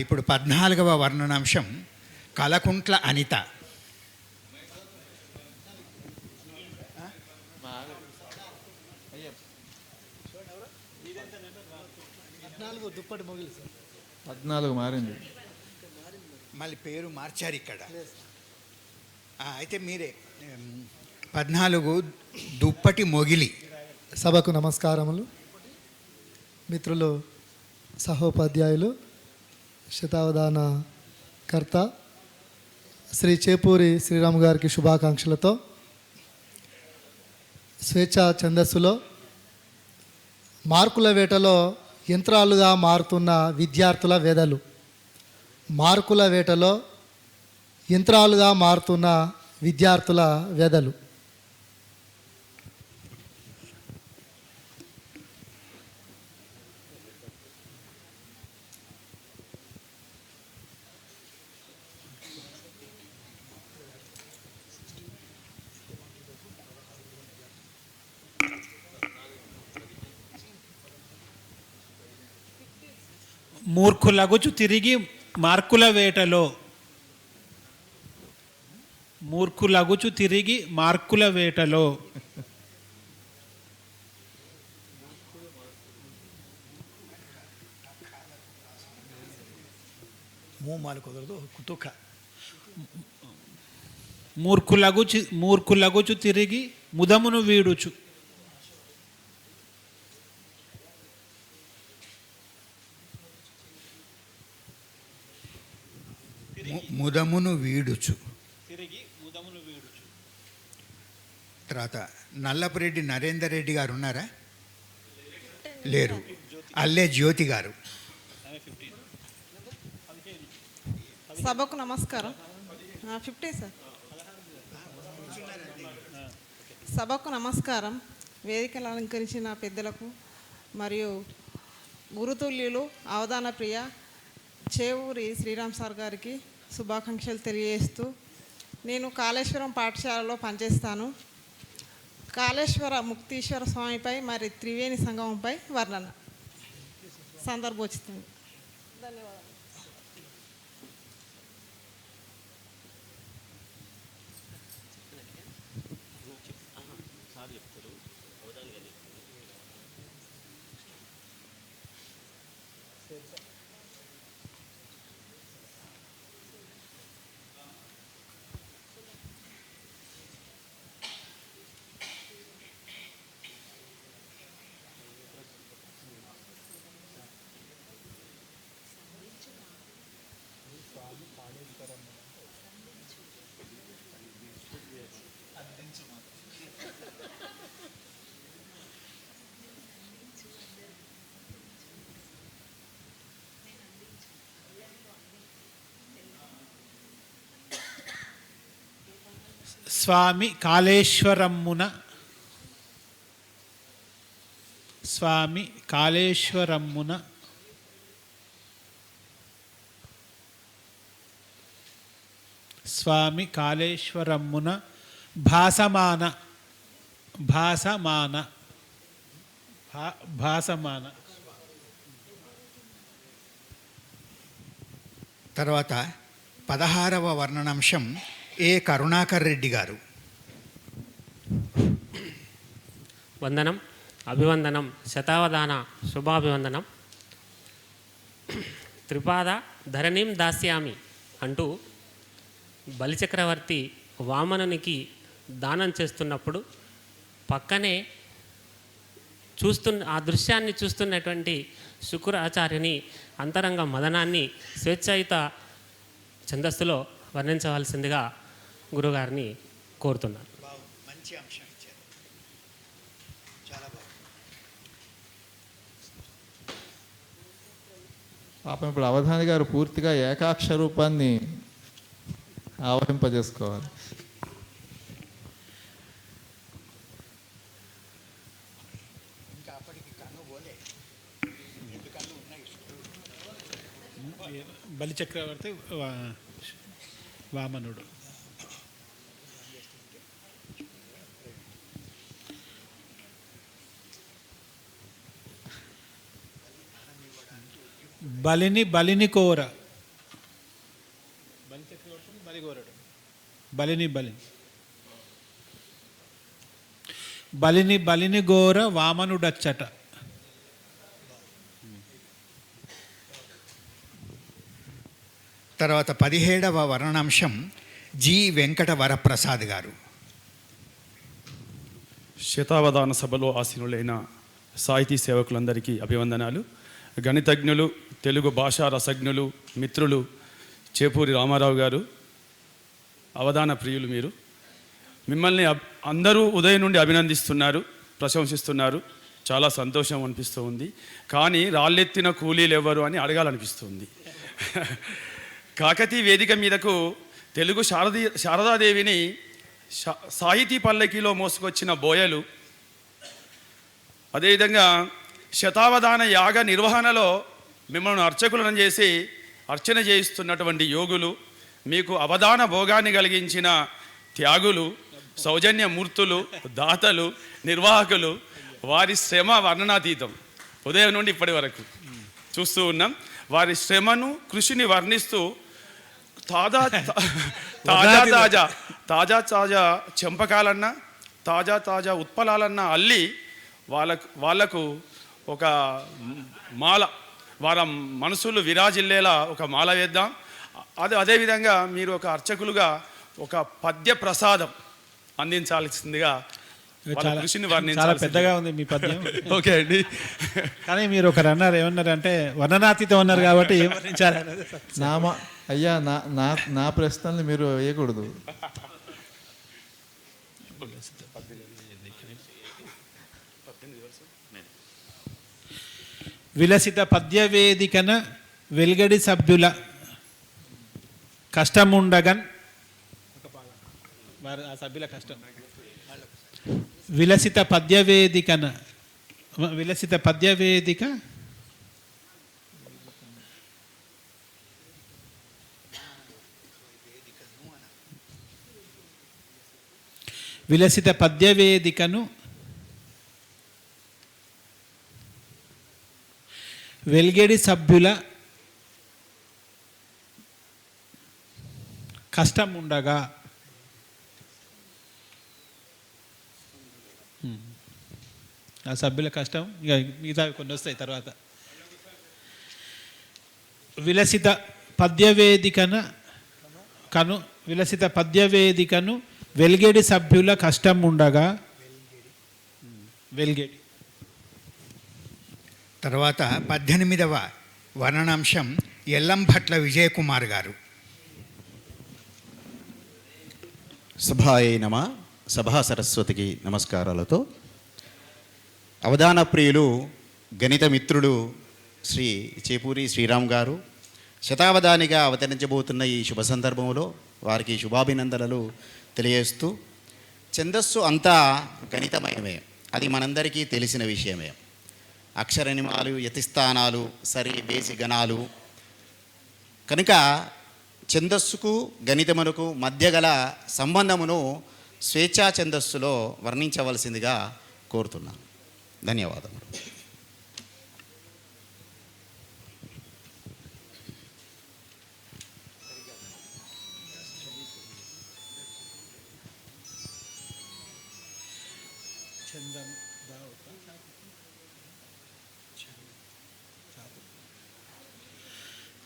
ఇప్పుడు 14వ వర్ణనాంశం కలకుంట్ల అనిత. దుప్పటి మొగిలి సార్. 14 మారింది, మళ్ళీ పేరు మార్చారు ఇక్కడ. అయితే మీరే 14 దుప్పటి మొగిలి. సభకు నమస్కారములు. మిత్రులు, సహోపాధ్యాయులు, శతావధాన కర్త శ్రీ చేపూరి శ్రీరామ్ గారికి శుభాకాంక్షలతో స్వేచ్ఛా ఛందస్సులో మార్కుల వేటలో యంత్రాలుగా మారుతున్న విద్యార్థుల వేదలు. మార్కుల వేటలో యంత్రాలుగా మారుతున్న విద్యార్థుల వేదలు. మూర్ఖులగుచు తిరిగి మార్కుల వేటలో. మూర్ఖులగుచు తిరిగి మార్కుల వేటలో. మూమాలు కుదరదు కుతుక. మూర్ఖులగుచు తిరిగి ముదమును వీడుచు. ముదమును వీడుచు. తిరిగి ముదమును వీడుచు. తర్వాత నల్లపురెడ్డి నరేందర్ రెడ్డి గారు ఉన్నారా? లేరు. అల్లే జ్యోతి గారు. సభకు నమస్కారం. 50 సార్. సభకు నమస్కారం. వేదికలు అలంకరించిన పెద్దలకు మరియు గురుతుల్యులు అవధాన ప్రియ చేవూరి శ్రీరామ్ సార్ గారికి శుభాకాంక్షలు తెలియజేస్తూ, నేను కాళేశ్వరం పాఠశాలలో పనిచేస్తాను. కాళేశ్వర ముక్తీశ్వర స్వామిపై మరి త్రివేణి సంగమంపై వర్ణన సందర్భోచితంగా. ధన్యవాదాలు. స్వామి కాళేశ్వరమ్మున స్వామి కాళేశ్వరమ్మున స్వామి కాళేశ్వరమ్మున భాసమాన భాసమాన భాసమాన. తర్వాత 16వ వర్ణనాంశం ఏ కరుణాకర్ రెడ్డి గారు. వందనం, అభివందనం, శతావధాన శుభాభివందనం. త్రిపాద ధరణిం దాస్యామి అంటూ బలిచక్రవర్తి వామనునికి దానం చేస్తున్నప్పుడు పక్కనే ఆ దృశ్యాన్ని చూస్తున్నటువంటి శుక్రాచార్యుని అంతరంగ మదనాన్ని స్వేచ్ఛాయుత ఛందస్సులో వర్ణించవలసిందిగా గురుగారిని కోరుతున్నాను. మంచి అంశం ఇచ్చారు, చాలా బాగుంది. పాపం ఇప్పుడు అవధాని గారు పూర్తిగా ఏకాక్ష రూపాన్ని ఆవహింపజేసుకోవాలి. బలిచక్రవర్తి వామనుడు. బలిని కోర బలిచక్రవర్తిని బలిగోరడు. బలిని గోర వామనుడచ్చట. తర్వాత 17వ వర్ణనాంశం జి వెంకట వరప్రసాద్ గారు. శతావధాన సభలో ఆసీనులైన సాహితీ సేవకులందరికీ అభివందనాలు. గణితజ్ఞులు, తెలుగు భాషా రసజ్ఞులు, మిత్రులు చేపూరి రామారావు గారు, అవధాన ప్రియులు మీరు. మిమ్మల్ని అందరూ ఉదయం నుండి అభినందిస్తున్నారు, ప్రశంసిస్తున్నారు. చాలా సంతోషం అనిపిస్తూ ఉంది. కానీ రాళ్ళెత్తిన కూలీలు ఎవరు అని అడగాలనిపిస్తుంది. కాకతీయ వేదిక మీదకు తెలుగు శారదాదేవిని సాహితీ పల్లకిలో మోసుకొచ్చిన బోయలు, అదేవిధంగా శతావధాన యాగ నిర్వహణలో మిమ్మల్ని అర్చకులను చేసి అర్చన చేయిస్తున్నటువంటి యోగులు, మీకు అవధాన భోగాన్ని కలిగించిన త్యాగులు, సౌజన్యమూర్తులు, దాతలు, నిర్వాహకులు, వారి శ్రమ వర్ణనాతీతం. ఉదయం నుండి ఇప్పటి వరకు చూస్తూ ఉన్నాం. వారి శ్రమను, కృషిని వర్ణిస్తూ తాజా చెంపకాలన్నా, తాజా ఉత్పలాలన్నా అల్లి వాళ్ళకు ఒక మాల, వాళ్ళ మనసులు విరాజిల్లేలా ఒక మాల వేద్దాం. అదేవిధంగా మీరు ఒక అర్చకులుగా ఒక పద్య ప్రసాదం అందించాల్సిందిగా వాళ్ళ కృషిని చాలా వర్ణించాల్సిందిగా. పెద్దగా ఉంది మీ పద్యం. ఓకే అండి. కానీ మీరు ఒకరు అన్నారు, ఏమన్నారంటే వర్ణనాతీతం అన్నారు కాబట్టి ఏం వర్ణించాలి అనేది. అయ్యా నా ప్రశ్నల్ని మీరు వేయకూడదు. విలసిత పద్యవేదికన వెల్గడి సభ్యుల కష్టముండగన్, ఆ సభ్యుల కష్టం. విలసిత పద్యవేదిక విలసిత పద్యవేదికను వెల్గడి సభ్యుల కష్టం ఉండగా ఆ సభ్యుల కష్టం ఇక మిగతా కొన్ని వస్తాయి తర్వాత. విలసిత పద్యవేదికను వెల్గడి సభ్యుల కష్టం ఉండగా వెల్గడి. తర్వాత 18వ వర్ణనాంశం ఎల్లంభట్ల విజయకుమార్ గారు. సభాయే నమ. సభా సరస్వతికి నమస్కారాలతో అవధాన ప్రియులు గణిత మిత్రుడు శ్రీ చేపూరి శ్రీరామ్ గారు శతావధానిగా అవతరించబోతున్న ఈ శుభ సందర్భంలో వారికి శుభాభినందనలు తెలియజేస్తూ, ఛందస్సు అంతా గణితమయమే, అది మనందరికీ తెలిసిన విషయమే. అక్షరనిమాలు, యతిస్థానాలు, సరి బేసి గణాలు. కనుక ఛందస్సుకు గణితమునకు మధ్య గల సంబంధమును స్వేచ్ఛా ఛందస్సులో వర్ణించవలసిందిగా కోరుతున్నాను. ధన్యవాదములు.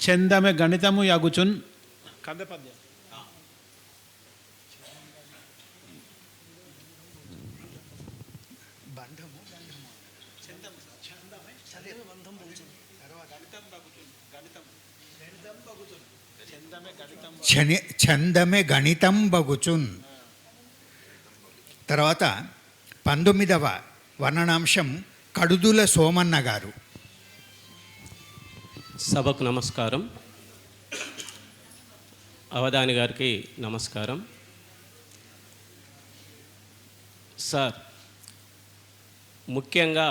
చందమె గణితము యగుచున్ కందపద్యం. ఛందమె గణితం బగుచున్. తర్వాత 19వ వర్ణనాంశం కడుదుల సోమన్న గారు. సభకు నమస్కారం. అవధాని గారికి నమస్కారం. సార్, ముఖ్యంగా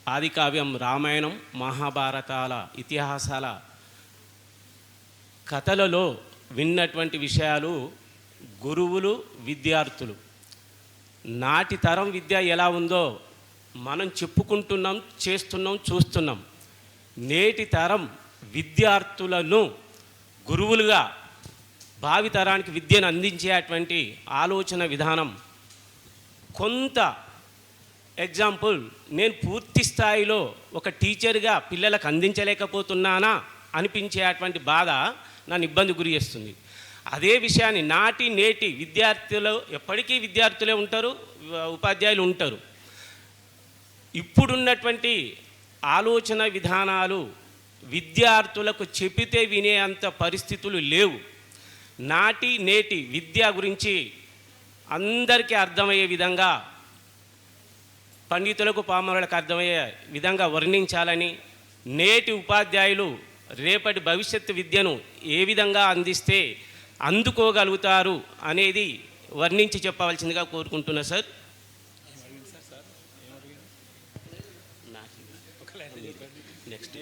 ఆదికావ్యం రామాయణం, మహాభారతాల ఇతిహాసాల కథలలో విన్నటువంటి విషయాలు గురువులు, విద్యార్థులు, నాటి తరం విద్య ఎలా ఉందో మనం చెప్పుకుంటున్నాం, చేస్తున్నాం, చూస్తున్నాం. నేటి తరం విద్యార్థులను గురువులుగా భావితరానికి విద్యను అందించేటువంటి ఆలోచన విధానం కొంత ఎగ్జాంపుల్, నేను పూర్తి స్థాయిలో ఒక టీచర్గా పిల్లలకు అందించలేకపోతున్నానా అనిపించేటువంటి బాధ నన్ను ఇబ్బంది గురి చేస్తుంది. అదే విషయాన్ని నాటి నేటి విద్యార్థులు, ఎప్పటికీ విద్యార్థులే ఉంటారు, ఉపాధ్యాయులు ఉంటారు. ఇప్పుడున్నటువంటి ఆలోచన విధానాలు విద్యార్థులకు చెప్పితే వినే అంత పరిస్థితులు లేవు. నాటి నేటి విద్య గురించి అందరికీ అర్థమయ్యే విధంగా, పండితులకు పామరులకు అర్థమయ్యే విధంగా వర్ణించాలని, నేటి ఉపాధ్యాయులు రేపటి భవిష్యత్తు విద్యను ఏ విధంగా అందిస్తే అందుకోగలుగుతారు అనేది వర్ణించి చెప్పవలసిందిగా కోరుకుంటున్నా సార్. నెక్స్ట్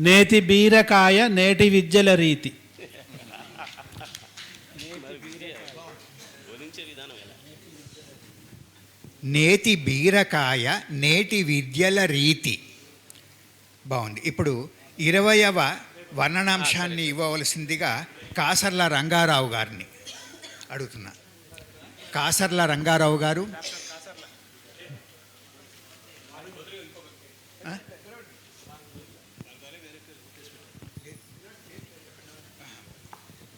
నేతి బీరకాయ నేటి విద్యల రీతి. నేతి బీరకాయ నేటి విద్యల రీతి. బాగుంది. ఇప్పుడు 20వ వర్ణనాంశాన్ని ఇవ్వవలసిందిగా కాసర్ల రంగారావు గారిని అడుగుతున్నా. కాసర్ల రంగారావు గారు.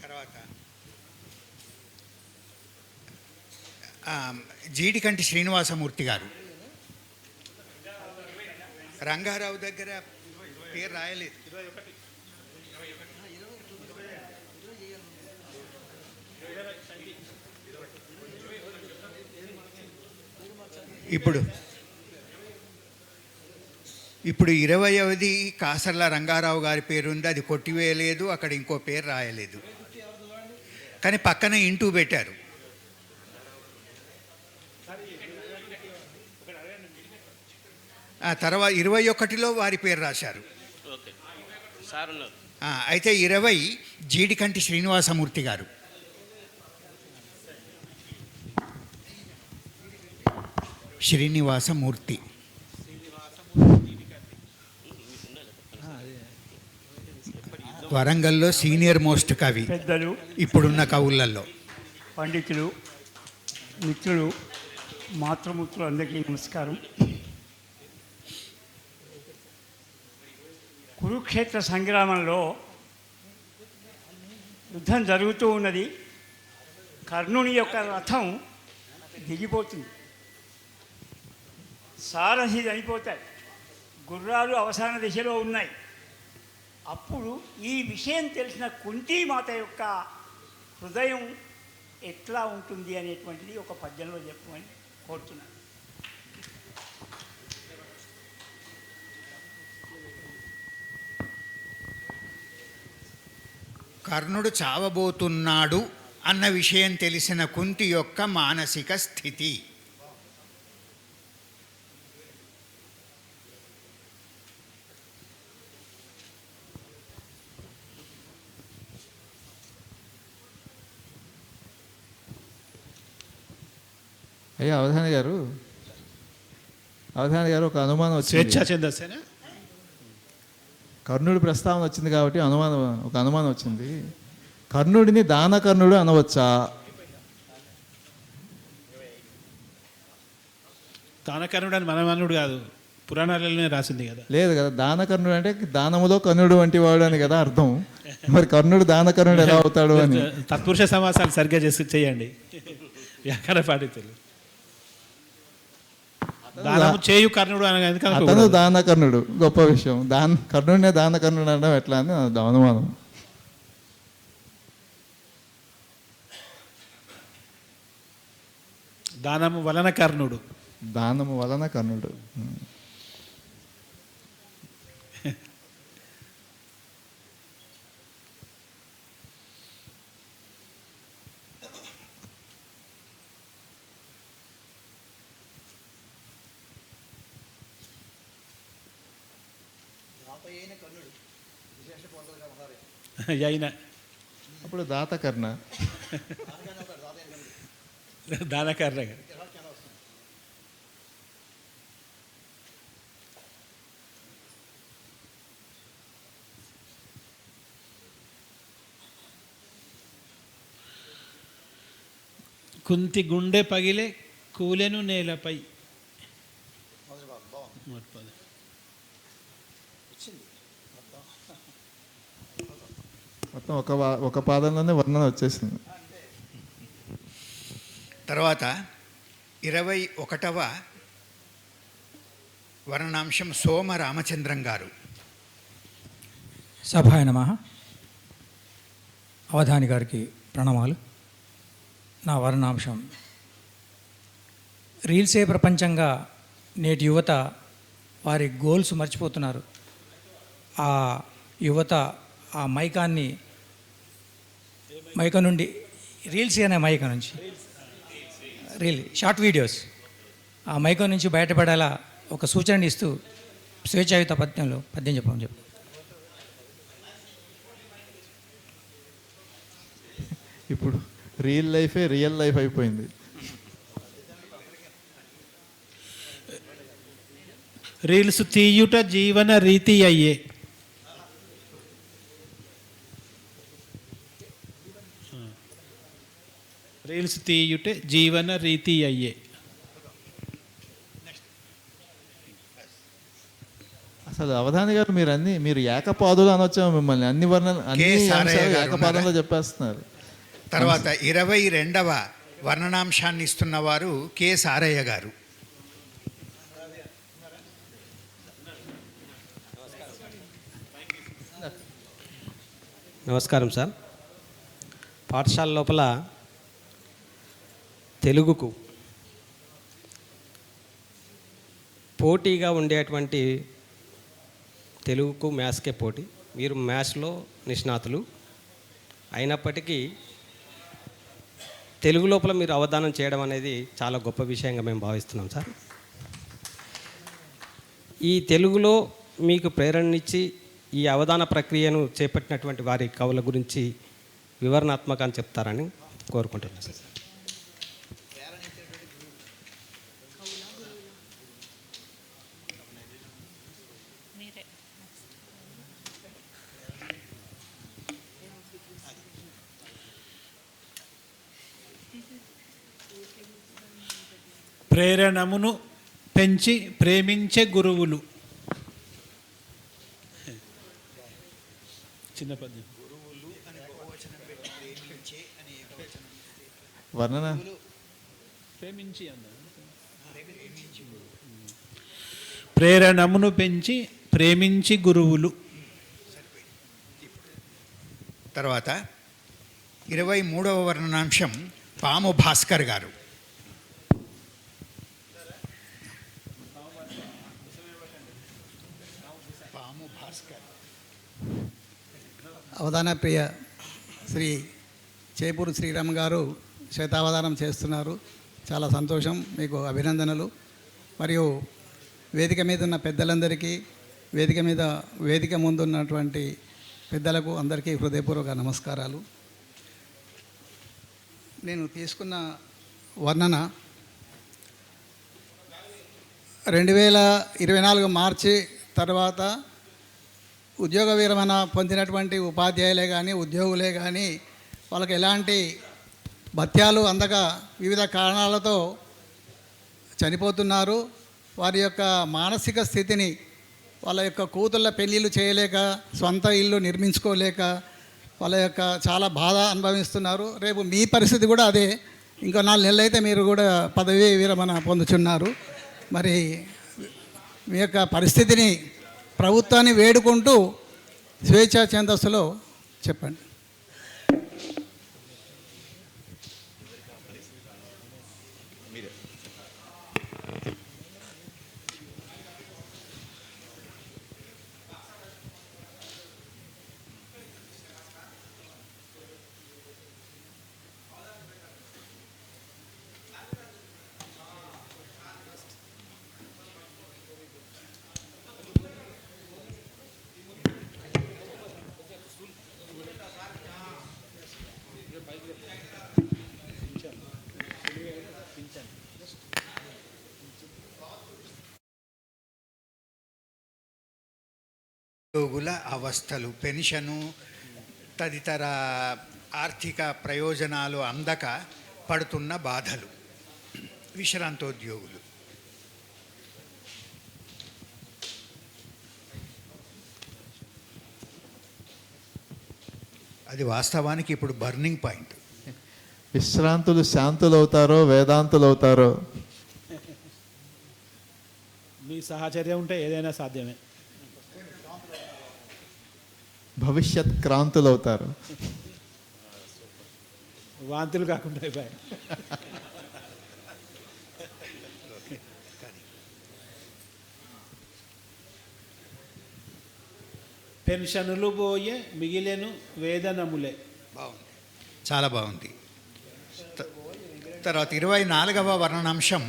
తర్వాత జీడికంటి శ్రీనివాసమూర్తి గారు. రంగారావు దగ్గర పేరు రాయలేదు. ఇప్పుడు 20వది కాసర్ల రంగారావు గారి పేరు ఉంది, అది కొట్టివేయలేదు, అక్కడ ఇంకో పేరు రాయలేదు, కానీ పక్కన ఇంటూ పెట్టారు. ఆ తర్వాత 21లో వారి పేరు రాశారు. అయితే 20 జీడికంటి శ్రీనివాసమూర్తి గారు. శ్రీనివాసమూర్తి. వరంగల్లో సీనియర్ మోస్ట్ కవి, పెద్దలు, ఇప్పుడున్న కవులలో. పండితులు, మిత్రులు, మాతృమిత్రులు అందరికీ నమస్కారం. కురుక్షేత్ర సంగ్రామంలో యుద్ధం జరుగుతూ ఉన్నది. కర్ణుని యొక్క రథం దిగిపోతుంది, సారథి చనిపోతాయి, గుర్రాలు అవసాన దిశలో ఉన్నాయి. అప్పుడు ఈ విషయం తెలిసిన కుంతీమాత యొక్క హృదయం ఎట్లా ఉంటుంది అనేటువంటిది ఒక పద్యంలో చెప్పమని కోరుతున్నాను. కర్ణుడు చావబోతున్నాడు అన్న విషయం తెలిసిన కుంతి యొక్క మానసిక స్థితి. అయ్యా అవధాని గారు ఒక అనుమానం వచ్చింది. స్వేచ్ఛా ఛందస్సేనా? కర్ణుడి ప్రస్తావన వచ్చింది కాబట్టి ఒక అనుమానం వచ్చింది. కర్ణుడిని దానకర్ణుడు అనవచ్చా? దానకర్ణుడు అని మనమన్నుడు కాదు, పురాణాలలోనే రాసింది కదా. లేదు కదా, దానకర్ణుడు అంటే దానములో కర్ణుడు వంటి వాడు అని కదా అర్థం. మరి కర్ణుడు దానకర్ణుడు ఎలా అవుతాడు అని. తత్పురుష సమాసాలు సరిగ్గా చేయండి వ్యాకరణ పాఠితులు. దానము చేయు కర్ణుడు అనగా అతను దానకర్ణుడు, గొప్ప విషయం. కర్ణుడినే దానకర్ణుడు అనడం ఎట్లా అని అనుమానం. దానము వలన కర్ణుడు. దానము వలన కర్ణుడు. అప్పుడు దాతకర్ణ, దానకర్ణ. కుంతి గుండె పగిలే కూలెను నేలపై. మొత్తం ఒక పాదంలోనే వర్ణన వచ్చేసింది. తర్వాత 21వ వర్ణనాంశం సోమ రామచంద్రం గారు. సభాయ నమః. అవధాని గారికి ప్రణామాలు. నా వర్ణనాంశం, రీల్సే ప్రపంచంగా నేటి యువత వారి గోల్స్ మర్చిపోతున్నారు. ఆ యువత ఆ మైకా నుండి, రీల్స్ అనే మైకా నుంచి, షార్ట్ వీడియోస్, ఆ మైకా నుంచి బయటపడేలా ఒక సూచన ఇస్తూ స్వేచ్ఛాయుత పద్యం చెప్పు. ఇప్పుడు రియల్ లైఫే రియల్ లైఫ్ అయిపోయింది. రీల్స్ తీయుట జీవన రీతి అయ్యే. రీల్స్ తీయుటే జీవన రీతి అయ్యే. అసలు అవధాని గారు మీరు ఏకపాదులు అనొచ్చాము మిమ్మల్ని, అన్ని వర్ణాలు అన్ని అంశాలు ఏకపాదంలో చెప్పేస్తున్నారు. తర్వాత 22వ వర్ణనాంశాన్ని ఇస్తున్నవారు కె సారయ్య గారు. నమస్కారం సార్. పాఠశాల లోపల తెలుగుకు పోటీగా ఉండేటువంటి తెలుగుకు మ్యాథ్స్కే పోటీ. మీరు మ్యాథ్స్లో నిష్ణాతులు అయినప్పటికీ తెలుగు లోపల మీరు అవధానం చేయడం అనేది చాలా గొప్ప విషయంగా మేము భావిస్తున్నాం సార్. ఈ తెలుగులో మీకు ప్రేరణనిచ్చి ఈ అవధాన ప్రక్రియను చేపట్టినటువంటి వారి కవుల గురించి వివరణాత్మకంగా చెప్తారని కోరుకుంటున్నాను సార్. ప్రేరణమును పెంచి ప్రేమించే గురువులు. చిన్న పద్యం. వర్ణన ప్రేమించి ప్రేరణమును పెంచి ప్రేమించి గురువులు. తర్వాత 23వ వర్ణనాంశం పాము భాస్కర్ గారు. అవధాన ప్రియ శ్రీ చేపూరు శ్రీరామ్ గారు శ్వేతావధానం చేస్తున్నారు. చాలా సంతోషం, మీకు అభినందనలు. మరియు వేదిక మీద ఉన్న పెద్దలందరికీ, వేదిక ముందున్నటువంటి పెద్దలకు అందరికీ హృదయపూర్వక నమస్కారాలు. నేను తీసుకున్న వర్ణన 2024 మార్చి తర్వాత ఉద్యోగ విరమణ పొందినటువంటి ఉపాధ్యాయులే కానీ ఉద్యోగులే కానీ వాళ్ళకి ఎలాంటి భత్యాలు అందక వివిధ కారణాలతో చనిపోతున్నారు. వారి యొక్క మానసిక స్థితిని, వాళ్ళ యొక్క కూతుళ్ళ పెళ్ళిళ్ళు చేయలేక, సొంత ఇల్లు నిర్మించుకోలేక వాళ్ళ యొక్క చాలా బాధ అనుభవిస్తున్నారు. రేపు మీ పరిస్థితి కూడా అదే. ఇంకో 4 నెలలు అయితే మీరు కూడా పదవీ విరమణ పొందుచున్నారు. మరి మీ యొక్క పరిస్థితిని ప్రభుత్వాన్ని వేడుకుంటూ స్వేచ్ఛా ఛందస్సులో చెప్పండి. ఉద్యోగుల అవస్థలు, పెన్షను తదితర ఆర్థిక ప్రయోజనాలు అందక పడుతున్న బాధలు, విశ్రాంతోద్యోగులు. అది వాస్తవానికి ఇప్పుడు బర్నింగ్ పాయింట్. విశ్రాంతులు శాంతులు అవుతారో వేదాంతులు అవుతారో. మీ సహచర్యం ఉంటే ఏదైనా సాధ్యమే. భవిష్యత్ క్రాంతులు అవుతారు. వాంతులు కాకుండా అయిపోయాయి. పెన్షనులు పోయే మిగిలేను వేదనములే. బాగుంది, చాలా బాగుంది. తర్వాత 24వ వర్ణనాంశం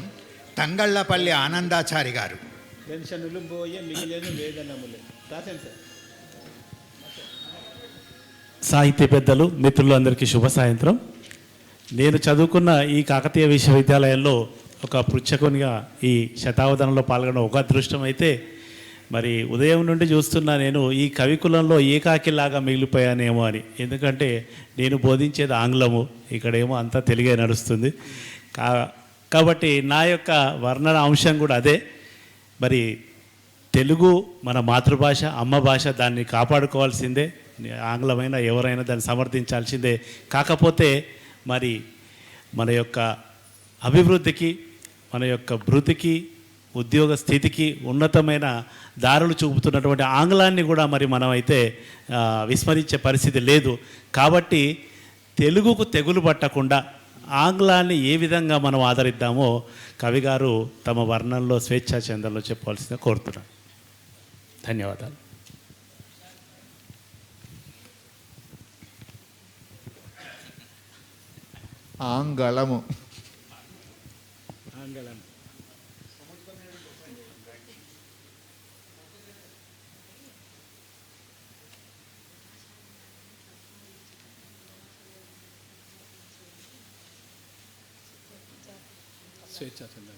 తంగళ్ళపల్లి ఆనందాచారి గారు. పెన్షనులు పోయే మిగిలేను వేదనములే. రాశాను సార్. సాహిత్య పెద్దలు, మిత్రులు అందరికీ శుభ సాయంత్రం. నేను చదువుకున్న ఈ కాకతీయ విశ్వవిద్యాలయంలో ఒక పృచ్ఛకునిగా ఈ శతావధానంలో పాల్గొనడం ఒక అదృష్టం అయితే, మరి ఉదయం నుండి చూస్తున్నా నేను ఈ కవికులంలో ఏకాకిలాగా మిగిలిపోయానేమో అని. ఎందుకంటే నేను బోధించేది ఆంగ్లము, ఇక్కడేమో అంతా తెలుగే నడుస్తుంది. కాబట్టి నా యొక్క వర్ణన అంశం కూడా అదే. మరి తెలుగు మన మాతృభాష, అమ్మ భాష, దాన్ని కాపాడుకోవాల్సిందే. ఆంగ్లమైన ఎవరైనా దాన్ని సమర్థించాల్సిందే. కాకపోతే మరి మన యొక్క అభివృద్ధికి, మన యొక్క భృతికి, ఉద్యోగ స్థితికి ఉన్నతమైన దారులు చూపుతున్నటువంటి ఆంగ్లాన్ని కూడా మరి మనమైతే విస్మరించే పరిస్థితి లేదు. కాబట్టి తెలుగుకు తెగులు పట్టకుండా ఆంగ్లాన్ని ఏ విధంగా మనం ఆదరిద్దామో కవి గారు తమ వర్ణంలో స్వేచ్ఛా చందంలో చెప్పవలసిందిగా కోరుతున్నాను. ధన్యవాదాలు. ఆంగళము. స్వేచ్ఛా చందం.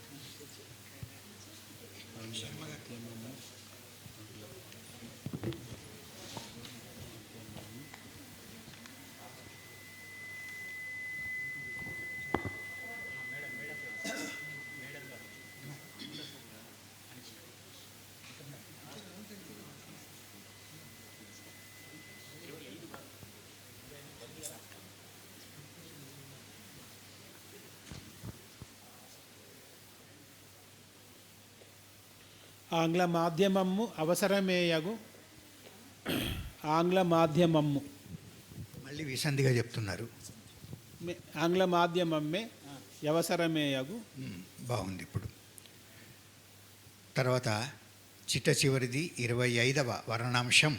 ఆంగ్ల మాధ్యమము అవసరమేయగు. ఆంగ్ల మాధ్యమము మళ్ళీ విసంధిగా చెప్తున్నారు. ఆంగ్ల మాధ్యమమే అవసరమేయగు. బాగుంది. ఇప్పుడు తర్వాత చిట్ట చివరిది 25వ వర్ణాంశం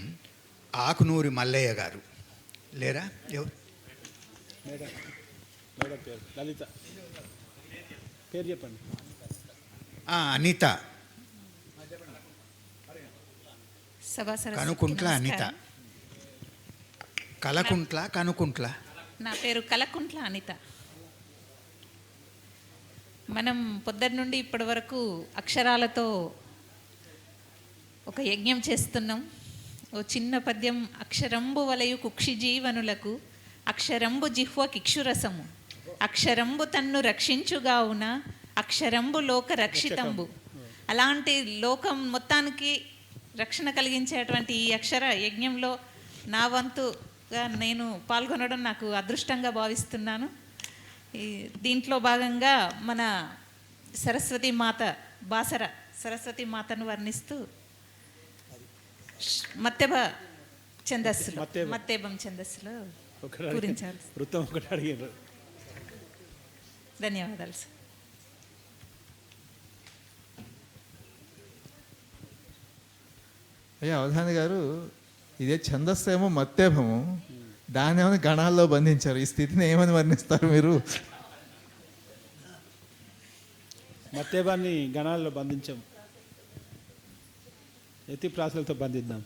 ఆకునూరి మల్లయ్య గారు లేరా? మేడం పేరు లలిత. పేరు చెప్పండి. అనిత. కనుకుంట్ల అనిత. కలకుంట్ల కనుకుంట్ల. నా పేరు కలకుంట్ల అనిత. మనం పొద్దున్న నుండి ఇప్పటి వరకు అక్షరాలతో ఒక యజ్ఞం చేస్తున్నాం. ఓ చిన్న పద్యం. అక్షరంబు వలయు కుక్షి జీవనులకు అక్షరంబు జిహ్వ కిక్షురసము అక్షరంబు తన్ను రక్షించుగావున అక్షరంబు లోక రక్షితంబు. అలాంటి లోకం మొత్తానికి రక్షణ కలిగించేటువంటి ఈ అక్షర యజ్ఞంలో నా వంతుగా నేను పాల్గొనడం నాకు అదృష్టంగా భావిస్తున్నాను. దీంట్లో భాగంగా మన సరస్వతి మాత, బాసర సరస్వతి మాతను వర్ణిస్తూ మత్తేబం ఛందస్సులో పూరించాలి. ధన్యవాదాలు సార్. అయ్యా అవధాని గారు, ఇదే ఛందస్సు ఏమో మత్తేభము, దాన్ని ఏమైనా గణాల్లో బంధించారు. ఈ స్థితిని ఏమని వర్ణిస్తారు మీరు? మత్తేబాన్ని గణాల్లో బంధించాం, ఎత్తి ప్రాసలతో బంధిద్దాం.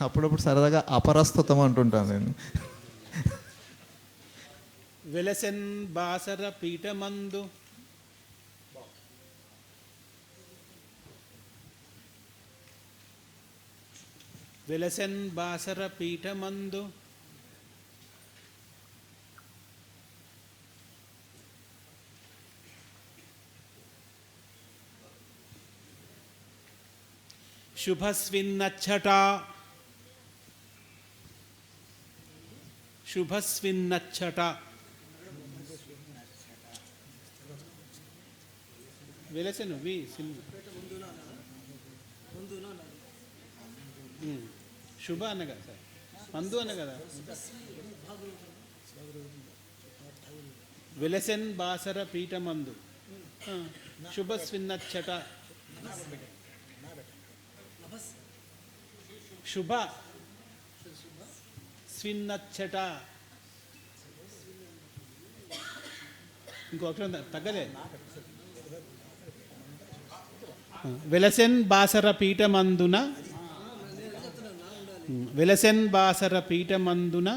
అప్పుడప్పుడు సరదాగా అపరస్తుతం అంటుంటాను నేను. వెలసెన్ బాసర పీఠమందు వెలసెన్ బాసర పీఠమందు శుభస్విన్నచ్చట శుభస్విన్నచ్చట వెలసెను వి శుభ అన్న కదా సార్, మందు అన్న కదా. వెలసెన్ బాసర పీఠమందు శుభస్విన్నచ్చట శుభ స్విన్నచ్చట. ఇంకొక తగ్గలే. వెలసెన్ బాసర పీఠమందున వెలసెన్ బాసర పీఠమందున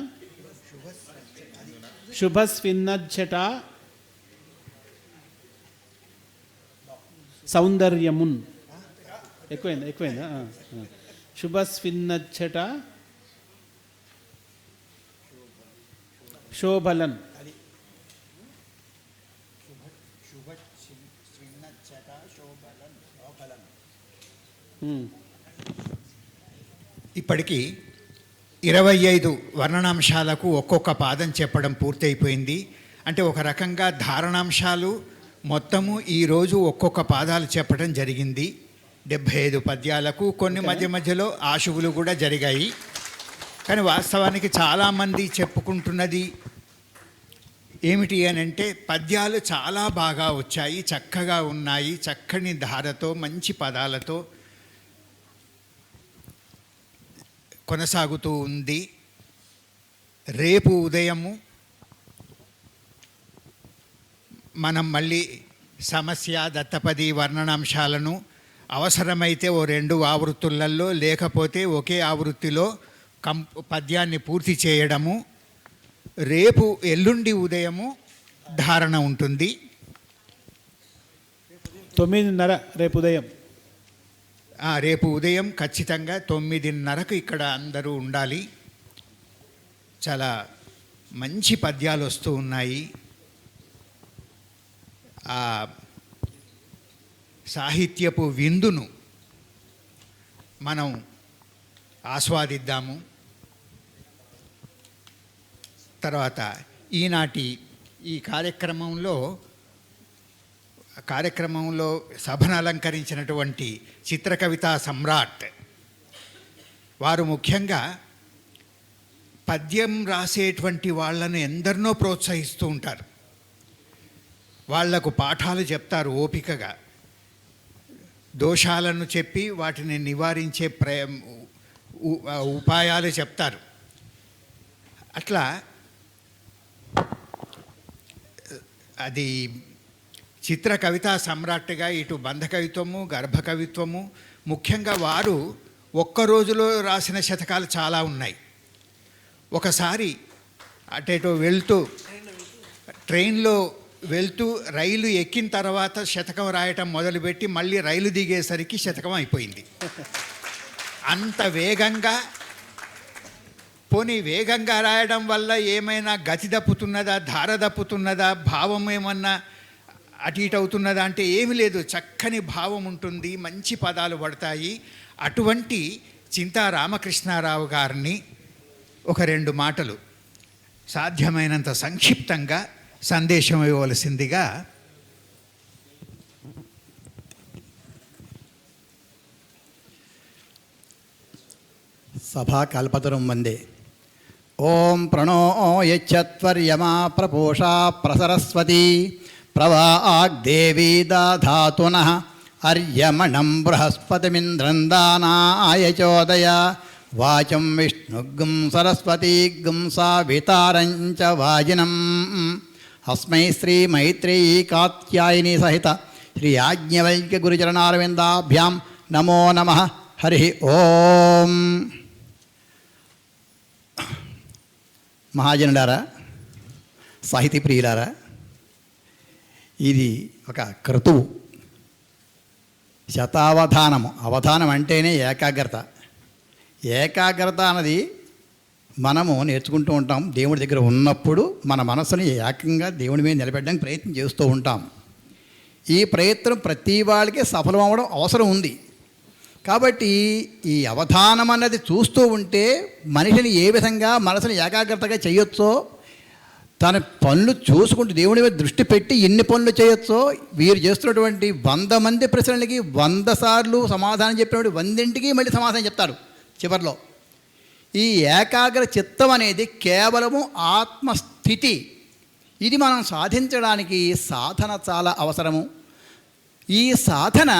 శుభస్విన్నచ్చట సౌందర్యమున్ ఎక్కువైందా శుభస్విన్నచ్చట శోభలన్ ఇప్పటికీ 25 వర్ణనాంశాలకు ఒక్కొక్క పాదం చెప్పడం పూర్తయిపోయింది. అంటే ఒక రకంగా ధారణాంశాలు మొత్తము ఈరోజు ఒక్కొక్క పాదాలు చెప్పడం జరిగింది. 75 పద్యాలకు కొన్ని మధ్య మధ్యలో ఆశువులు కూడా జరిగాయి. కానీ వాస్తవానికి చాలామంది చెప్పుకుంటున్నది ఏమిటి అని అంటే పద్యాలు చాలా బాగా వచ్చాయి, చక్కగా ఉన్నాయి, చక్కని ధారతో మంచి పదాలతో కొనసాగుతూ ఉంది. రేపు ఉదయము మనం మళ్ళీ సమస్య దత్తపది వర్ణనాంశాలను అవసరమైతే ఓ 2 ఆవృత్తులలో లేకపోతే ఒకే ఆవృత్తిలో పద్యాన్ని పూర్తి చేయడము. రేపు ఎల్లుండి ఉదయము ధారణ ఉంటుంది. 9:30 రేపు ఉదయం. రేపు ఉదయం ఖచ్చితంగా 9:30కు ఇక్కడ అందరూ ఉండాలి. చాలా మంచి పద్యాలు వస్తూ ఉన్నాయి. ఆ సాహిత్యపు విందును మనం ఆస్వాదిద్దాము. తర్వాత ఈనాటి ఈ కార్యక్రమంలో సభను అలంకరించినటువంటి చిత్రకవితా సమ్రాట్ వారు ముఖ్యంగా పద్యం రాసేటువంటి వాళ్ళను ఎందరినో ప్రోత్సహిస్తూ ఉంటారు. వాళ్లకు పాఠాలు చెప్తారు ఓపికగా, దోషాలను చెప్పి వాటిని నివారించే ఉపాయాలు చెప్తారు. అట్లా అది చిత్ర కవితా సమ్రాట్గా ఇటు బంధ కవిత్వము, గర్భ కవిత్వము, ముఖ్యంగా వారు ఒక్క రోజులో రాసిన శతకాలు చాలా ఉన్నాయి. ఒకసారి అటేటో వెళ్తూ ట్రైన్లో వెళ్తూ రైలు ఎక్కిన తర్వాత శతకం రాయటం మొదలుపెట్టి మళ్ళీ రైలు దిగేసరికి శతకం అయిపోయింది. అంత వేగంగా, పోనీ వేగంగా రాయడం వల్ల ఏమైనా గతి దప్పుతున్నదా, ధార దప్పుతున్నదా, భావం ఏమన్నా అటు ఇటు అవుతున్నదా అంటే ఏమి లేదు. చక్కని భావం ఉంటుంది, మంచి పదాలు పడతాయి. అటువంటి చింతా రామకృష్ణారావు గారిని ఒక 2 మాటలు సాధ్యమైనంత సంక్షిప్తంగా సందేశం ఇవ్వవలసిందిగా సభా కల్పతరం వందే. ఓం ప్రణో యచ్చత్వర్యమా ప్రపోషా ప్రసరస్వతి ప్రవాగ్దేవీ దాధాతునః అర్యమణం బృహస్పతిమింద్రం దానాయ చోదయ వాచం విష్ణుగం సరస్వతీగం సావితారం చ వాజినం అస్మై శ్రీ మైత్రేయీ కాత్యాయని సహిత శ్రీ యాజ్ఞవల్క్య గురుచరణారవిందాభ్యాం నమో నమః. హరి ఓం. మహాజనులారా, సాహితీ ప్రియులారా, ఇది ఒక క్రతువు, శతావధానము. అవధానం అంటేనే ఏకాగ్రత. ఏకాగ్రత అన్నది మనము నేర్చుకుంటూ ఉంటాం. దేవుడి దగ్గర ఉన్నప్పుడు మన మనసుని ఏకంగా దేవుడి మీద నిలబెట్టడానికి ప్రయత్నం చేస్తూ ఉంటాం. ఈ ప్రయత్నం ప్రతి వాళ్ళకి సఫలం అవ్వడం అవసరం ఉంది. కాబట్టి ఈ అవధానం అన్నది చూస్తూ ఉంటే మనిషిని ఏ విధంగా మనసుని ఏకాగ్రతగా చేయొచ్చో, తన పనులు చూసుకుంటూ దేవుడి మీద దృష్టి పెట్టి ఎన్ని పనులు చేయొచ్చో, వీరు చేస్తున్నటువంటి 100 మంది ప్రశ్నలకి 100 సార్లు సమాధానం చెప్పినప్పుడు 100కి మళ్ళీ సమాధానం చెప్తారు చివరిలో. ఈ ఏకాగ్ర చిత్తం అనేది కేవలము ఆత్మస్థితి. ఇది మనం సాధించడానికి సాధన చాలా అవసరము. ఈ సాధన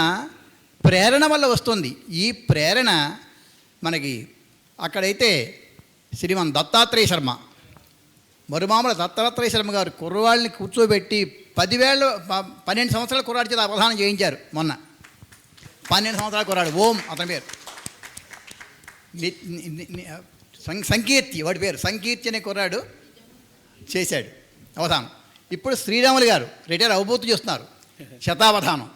ప్రేరణ వల్ల వస్తుంది. ఈ ప్రేరణ మనకి అక్కడైతే శ్రీమాన్ దత్తాత్రేయ శర్మ, మరుమామల దత్తాత్రేయ శర్మ గారు కుర్రవాళ్ళని కూర్చోబెట్టి 12 సంవత్సరాల కుర్రాడి చేత అవధానం చేయించారు మొన్న. 12 సంవత్సరాల కుర్రాడు. ఓం అతని పేరు సంకీర్తి, వాడి పేరు సంకీర్తి అనే కుర్రాడు చేశాడు అవధానం. ఇప్పుడు శ్రీరాములు గారు రిటైర్ అవబోతు చేస్తున్నారు శతావధానం.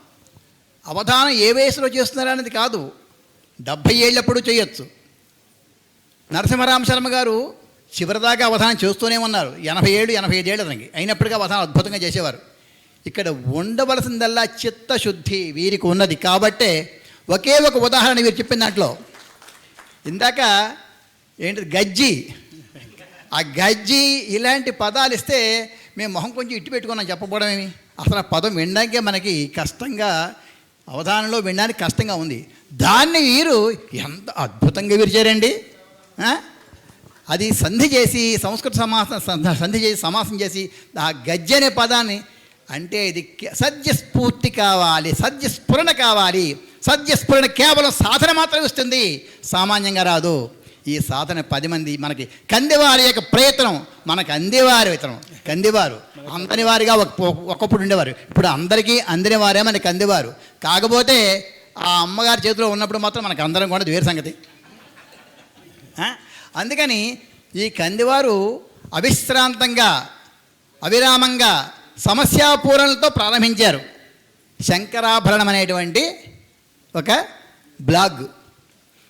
అవధానం ఏ వయసులో చేస్తున్నారు అనేది కాదు, 70 ఏళ్ళప్పుడు చేయొచ్చు. నరసింహరామ శర్మ గారు చివరిదాకా అవధానం చేస్తూనే ఉన్నారు. 85 ఏళ్ళు అతనికి అయినప్పటికీ అవధానం అద్భుతంగా చేసేవారు. ఇక్కడ ఉండవలసిందల్లా చిత్తశుద్ధి వీరికి ఉన్నది. కాబట్టే ఒకే ఒక ఉదాహరణ వీరు చెప్పిన దాంట్లో ఇందాక ఏంటి గజ్జి, ఆ గజ్జి ఇలాంటి పదాలు ఇస్తే మేము మొహం కొంచెం ఇటు పెట్టుకున్నాం చెప్పకపోవడం ఏమి. అసలు ఆ పదం వినడానికే మనకి కష్టంగా, అవధానంలో వినడానికి కష్టంగా ఉంది. దాన్ని వీరు ఎంత అద్భుతంగా విరిచారండి. అది సంధి చేసి సంస్కృత సంధి చేసి సమాసం చేసి ఆ గజ్జి అనే పదాన్ని, అంటే ఇది సద్యస్ఫూర్తి కావాలి, సద్యస్ఫురణ కావాలి. సద్యస్ఫురణ కేవలం సాధన మాత్రమే వస్తుంది, సామాన్యంగా రాదు. ఈ సాధన 10 మంది మనకి కందివారి యొక్క ప్రయత్నం, మనకు అందేవారు ఇతను కందివారు అందని వారిగా ఒకప్పుడు ఉండేవారు. ఇప్పుడు అందరికీ అందిన వారే మనకి అందేవారు. కాకపోతే ఆ అమ్మగారి చేతిలో ఉన్నప్పుడు మాత్రం మనకు అందరం కూడా వేరు సంగతి. అందుకని ఈ కందివారు అవిశ్రాంతంగా అవిరామంగా సమస్యాపూరణలతో ప్రారంభించారు. శంకరాభరణం అనేటువంటి ఒక బ్లాగ్.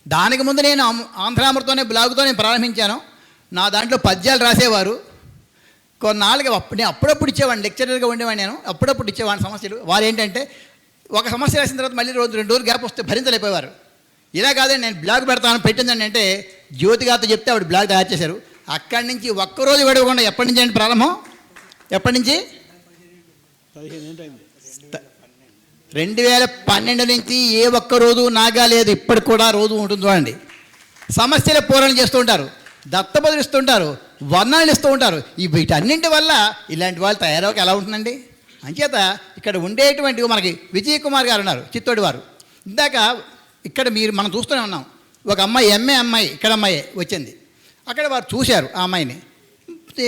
దానికి ముందు నేను ఆంధ్రామృతోనే బ్లాగుతో నేను ప్రారంభించాను. నా దాంట్లో పద్యాలు రాసేవారు. కొన్నాళ్ళకి నేను అప్పుడప్పుడు ఇచ్చేవాడిని, లెక్చరర్గా ఉండేవాడిని. నేను అప్పుడప్పుడు ఇచ్చేవాడిని సమస్యలు. వారు ఏంటంటే ఒక సమస్య రాసిన తర్వాత మళ్ళీ 2 రోజులు గ్యాప్ వస్తే భరించలేకపోయేవారు. ఇలా కాదండి నేను బ్లాగ్ పెడతాను పెట్టిందండి అంటే జ్యోతిగారితో చెప్తే ఆవిడ బ్లాగ్ తయారు చేశారు. అక్కడి నుంచి ఒక్కరోజు విడవకుండా ఎప్పటి నుంచి అండి ప్రారంభం? ఎప్పటి నుంచి? 2012 నుంచి ఏ ఒక్క రోజు నాగా లేదు. ఇప్పటికి కూడా రోజు ఉంటుంది చూడండి. సమస్యల పూరణ చేస్తూ ఉంటారు, దత్తబదులు ఇస్తుంటారు, వర్ణాలు ఇస్తూ ఉంటారు. వీటన్నింటి వల్ల ఇలాంటి వాళ్ళు తయారవక ఎలా ఉంటుందండి? అంచేత ఇక్కడ ఉండేటువంటి మనకి విజయ్ కుమార్ గారు ఉన్నారు, చిత్తోడి వారు. ఇందాక ఇక్కడ మనం చూస్తూనే ఉన్నాం. ఒక అమ్మాయి ఎంఏ అమ్మాయి, ఇక్కడ అమ్మాయి వచ్చింది. అక్కడ వారు చూశారు ఆ అమ్మాయిని.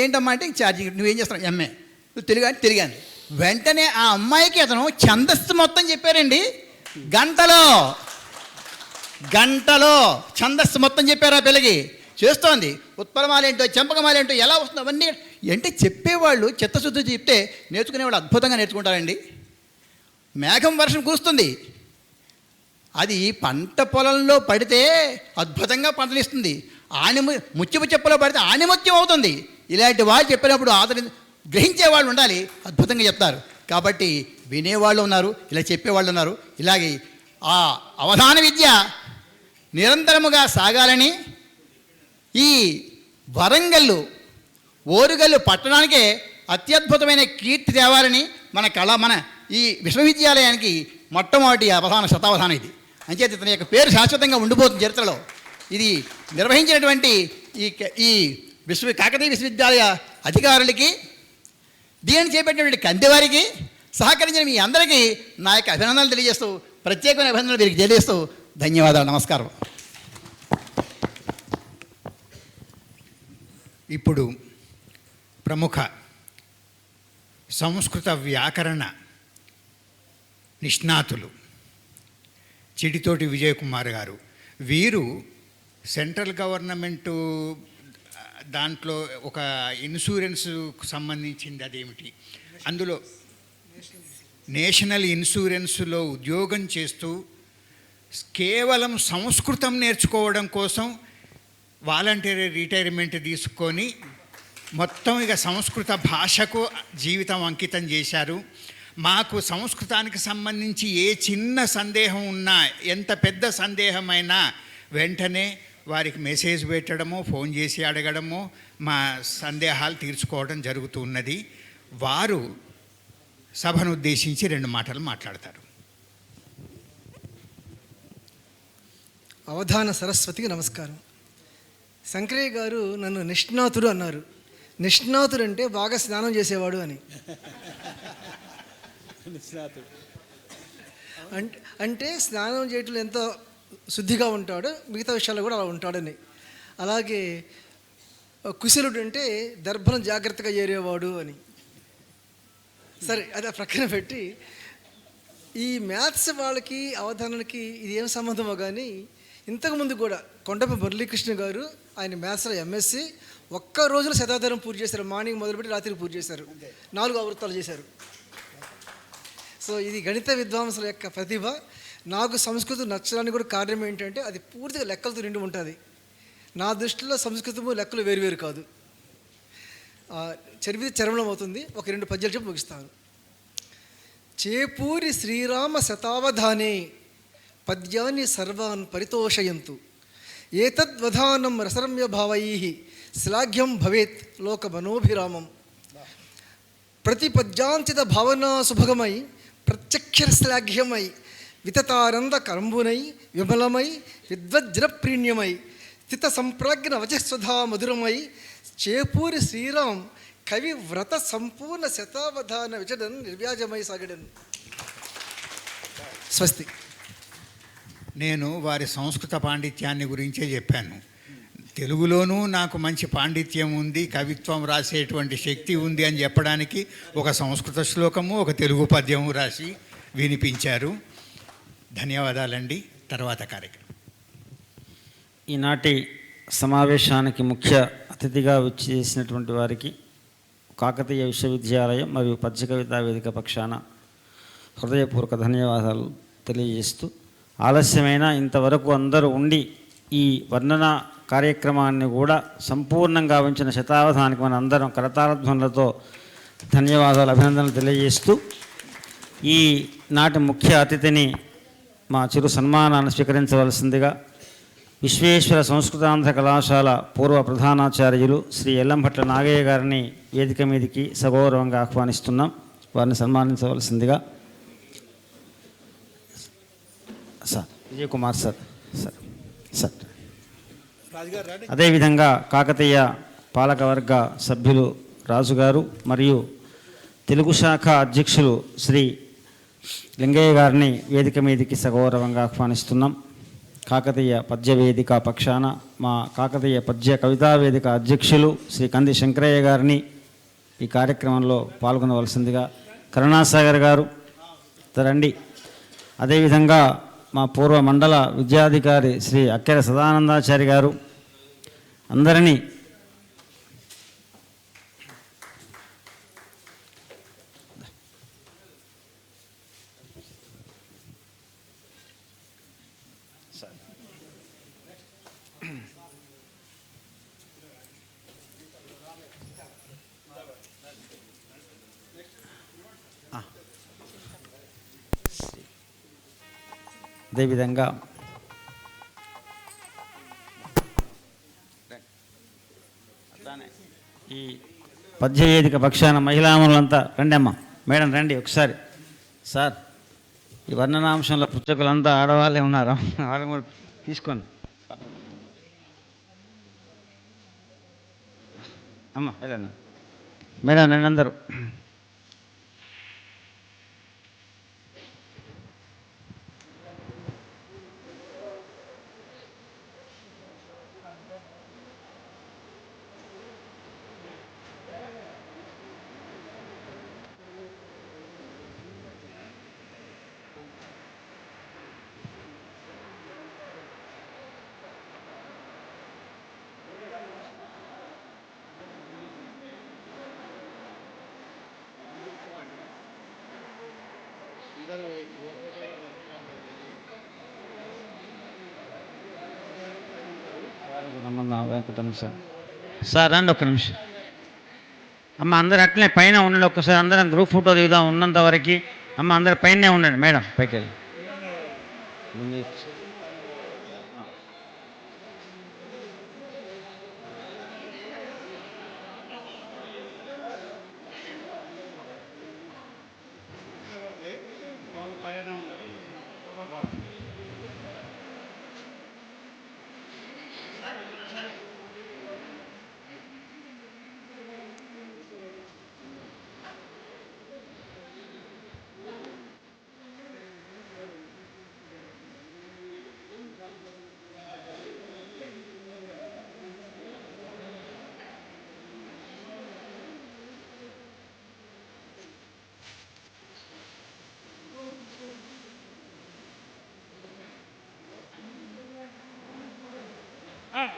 ఏంటమ్మా అంటే ఛార్జింగ్, నువ్వేం చేస్తున్నావు? ఎంఏ. నువ్వు తిరిగాను. వెంటనే ఆ అమ్మాయికి అతను ఛందస్సు మొత్తం చెప్పారండి. గంటలో ఛందస్సు మొత్తం చెప్పారు ఆ పిల్లకి. చేస్తోంది. ఉత్పలమాలేంటో చెంపకమాలేంటో ఎలా వస్తుందో అవన్నీ అంటే చెప్పేవాళ్ళు చిత్తశుద్ధి చెప్తే నేర్చుకునేవాళ్ళు అద్భుతంగా నేర్చుకుంటారండి. మేఘం వర్షం కురుస్తుంది, అది పంట పొలంలో పడితే అద్భుతంగా పంటనిస్తుంది. ముత్యపు చెప్పులో పడితే ఆణిముత్యం అవుతుంది. ఇలాంటి వాళ్ళు చెప్పినప్పుడు గ్రహించేవాళ్ళు ఉండాలి, అద్భుతంగా చెప్తారు. కాబట్టి వినేవాళ్ళు ఉన్నారు, ఇలా చెప్పేవాళ్ళు ఉన్నారు. ఇలాగే ఆ అవధాన విద్య నిరంతరముగా సాగాలని ఈ వరంగల్లు ఓరుగల్లు పట్టణానికే అత్యద్భుతమైన కీర్తి తేవాలని మన ఈ విశ్వవిద్యాలయానికి మొట్టమొదటి అవధాన శతావధానం ఇది. అంచేత ఇతని యొక్క పేరు శాశ్వతంగా ఉండిపోతుంది చరిత్రలో. ఇది నిర్వహించినటువంటి ఈ కాకతీయ విశ్వవిద్యాలయ అధికారులకి, దీనిని చేపట్టినటువంటి కందివారికి, సహకరించిన మీ అందరికీ నా యొక్క అభినందనలు తెలియజేస్తూ, ప్రత్యేకమైన అభినందనలు వీరికి తెలియజేస్తూ ధన్యవాదాలు, నమస్కారం. ఇప్పుడు ప్రముఖ సంస్కృత వ్యాకరణ నిష్ణాతులు చిడితోటి విజయ్ కుమార్ గారు. వీరు సెంట్రల్ గవర్నమెంటు దాంట్లో ఒక ఇన్సూరెన్స్కు సంబంధించింది, అదేమిటి అందులో నేషనల్ ఇన్సూరెన్స్లో ఉద్యోగం చేస్తూ కేవలం సంస్కృతం నేర్చుకోవడం కోసం వాలంటీరీ రిటైర్మెంట్ తీసుకొని మొత్తం ఇక సంస్కృత భాషకు జీవితం అంకితం చేశారు. మాకు సంస్కృతానికి సంబంధించి ఏ చిన్న సందేహం ఉన్నా, ఎంత పెద్ద సందేహమైనా వెంటనే వారికి మెసేజ్ పెట్టడమో, ఫోన్ చేసి అడగడమో, మా సందేహాలు తీర్చుకోవడం జరుగుతున్నది. వారు సభను ఉద్దేశించి 2 మాటలు మాట్లాడతారు. అవధాన సరస్వతికి నమస్కారం. శంకరయ్య గారు నన్ను నిష్ణాతుడు అన్నారు. నిష్ణాతుడు అంటే బాగా స్నానం చేసేవాడు అని. అంటే స్నానం చేయటంలో ఎంతో శుద్ధిగా ఉంటాడు, మిగతా విషయాల్లో కూడా అలా ఉంటాడని. అలాగే కుశలుడు అంటే దర్భను జాగ్రత్తగా ఏరేవాడు అని. సరే, అది ప్రక్కన పెట్టి ఈ మ్యాథ్స్ వాళ్ళకి అవధానానికి ఇది ఏం సంబంధమో కానీ ఇంతకుముందు కూడా కొండప మురళీకృష్ణ గారు ఆయన మ్యాథ్స్లో ఎంఎస్సి ఒక్క రోజులో శతాధారం పూర్తి చేశారు. మార్నింగ్ మొదలుపెట్టి రాత్రికి పూర్తి చేశారు, 4 ఆవృత్తాలు చేశారు. సో ఇది గణిత విద్వాంసుల యొక్క ప్రతిభ. నాకు సంస్కృతం నచ్చడానికి కూడా కారణం ఏంటంటే అది పూర్తిగా లెక్కలతో నిండి ఉంటుంది. నా దృష్టిలో సంస్కృతము లెక్కలు వేరువేరు కాదు. చరివిది చరమణం అవుతుంది. ఒక 2 పద్యాలు చెప్పి ముగిస్తాను. చేపూరి శ్రీరామ శతావధానే పద్యాన్ని సర్వాన్ పరితోషయంతు ఏతద్వధానం రసరమ్య భావై శ్లాఘ్యం భవేత్ లోక మనోభిరామం. ప్రతి పద్యాంచిత భావనా సుభగమై ప్రత్యక్ష శ్లాఘ్యమై వితతానంద కరంబునై విమలమై విద్వజ్రప్రీణ్యమై స్థిత సంప్రాజ్ఞ వచస్వధా మధురమై చేపూరి శ్రీరామ్ కవి వ్రత సంపూర్ణ శతావధాన విచడన్ నిర్వ్యాజమై సాగడన్. స్వస్తి. నేను వారి సంస్కృత పాండిత్యాన్ని గురించే చెప్పాను. తెలుగులోనూ నాకు మంచి పాండిత్యం ఉంది, కవిత్వం రాసేటువంటి శక్తి ఉంది అని చెప్పడానికి ఒక సంస్కృత శ్లోకము, ఒక తెలుగు పద్యము రాసి వినిపించారు. ధన్యవాదాలండి. తర్వాత కార్యక్రమం. ఈనాటి సమావేశానికి ముఖ్య అతిథిగా వచ్చేసినటువంటి వారికి కాకతీయ విశ్వవిద్యాలయం మరియు పద్య కవితా వేదిక పక్షాన హృదయపూర్వక ధన్యవాదాలు తెలియజేస్తూ, ఆలస్యమైన ఇంతవరకు అందరూ ఉండి ఈ వర్ణన కార్యక్రమాన్ని కూడా సంపూర్ణంగా ఉంచిన శతావధానికి మన అందరం కరతాళధ్వనులతో ధన్యవాదాలు, అభినందనలు తెలియజేస్తూ, ఈ నాటి ముఖ్య అతిథిని మా చిరు సన్మానాన్ని స్వీకరించవలసిందిగా విశ్వేశ్వర సంస్కృతాంధ్ర కళాశాల పూర్వ ప్రధానాచార్యులు శ్రీ ఎల్లంభట్ల నాగయ్య గారిని వేదిక మీదికి సగౌరవంగా ఆహ్వానిస్తున్నాం. వారిని సన్మానించవలసిందిగా sir Vijay Kumar sir sir sir అదేవిధంగా కాకతీయ పాలకవర్గ సభ్యులు రాజుగారు మరియు తెలుగు శాఖ అధ్యక్షులు శ్రీ లింగయ్య గారిని వేదిక మీదికి సగౌరవంగా ఆహ్వానిస్తున్నాం. కాకతీయ పద్య వేదిక పక్షాన మా కాకతీయ పద్య కవితా వేదిక అధ్యక్షులు శ్రీ కంది శంకరయ్య గారిని ఈ కార్యక్రమంలో పాల్గొనవలసిందిగా, కరుణాసాగర్ గారు రండి. అదేవిధంగా మా పూర్వ మండల విద్యాధికారి శ్రీ అక్కెర సదానందాచారి గారు అందరినీ అదేవిధంగా ఈ పద్యవేదిక పక్షాన మహిళామణులంతా రండి అమ్మ, మేడం రండి ఒకసారి. సార్ ఈ వర్ణనాంశంలో పుస్తకులంతా ఆడవాళ్ళే ఉన్నారు, వాళ్ళని కూడా తీసుకోండి అమ్మ. మేడం రండి అందరూ. సార్ రండి ఒక్క నిమిషం అమ్మ, అందరు అట్లనే పైన ఉండండి. ఒక్కసారి అందరం గ్రూప్ ఫోటో దిగుదాం ఉన్నంత వరకు. అమ్మ అందరు పైనే ఉండండి మేడం, పైకి వెళ్ళి.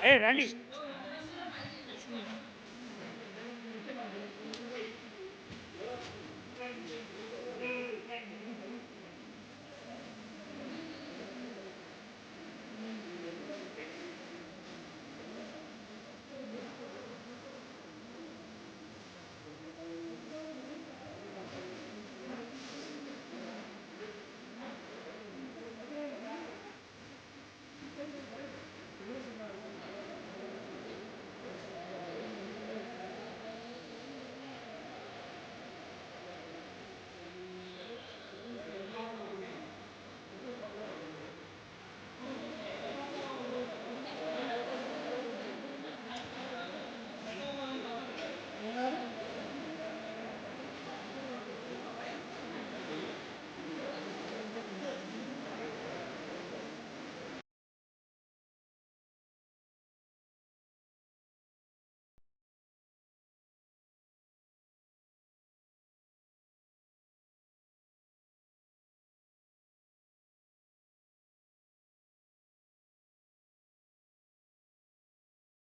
ఏ రండి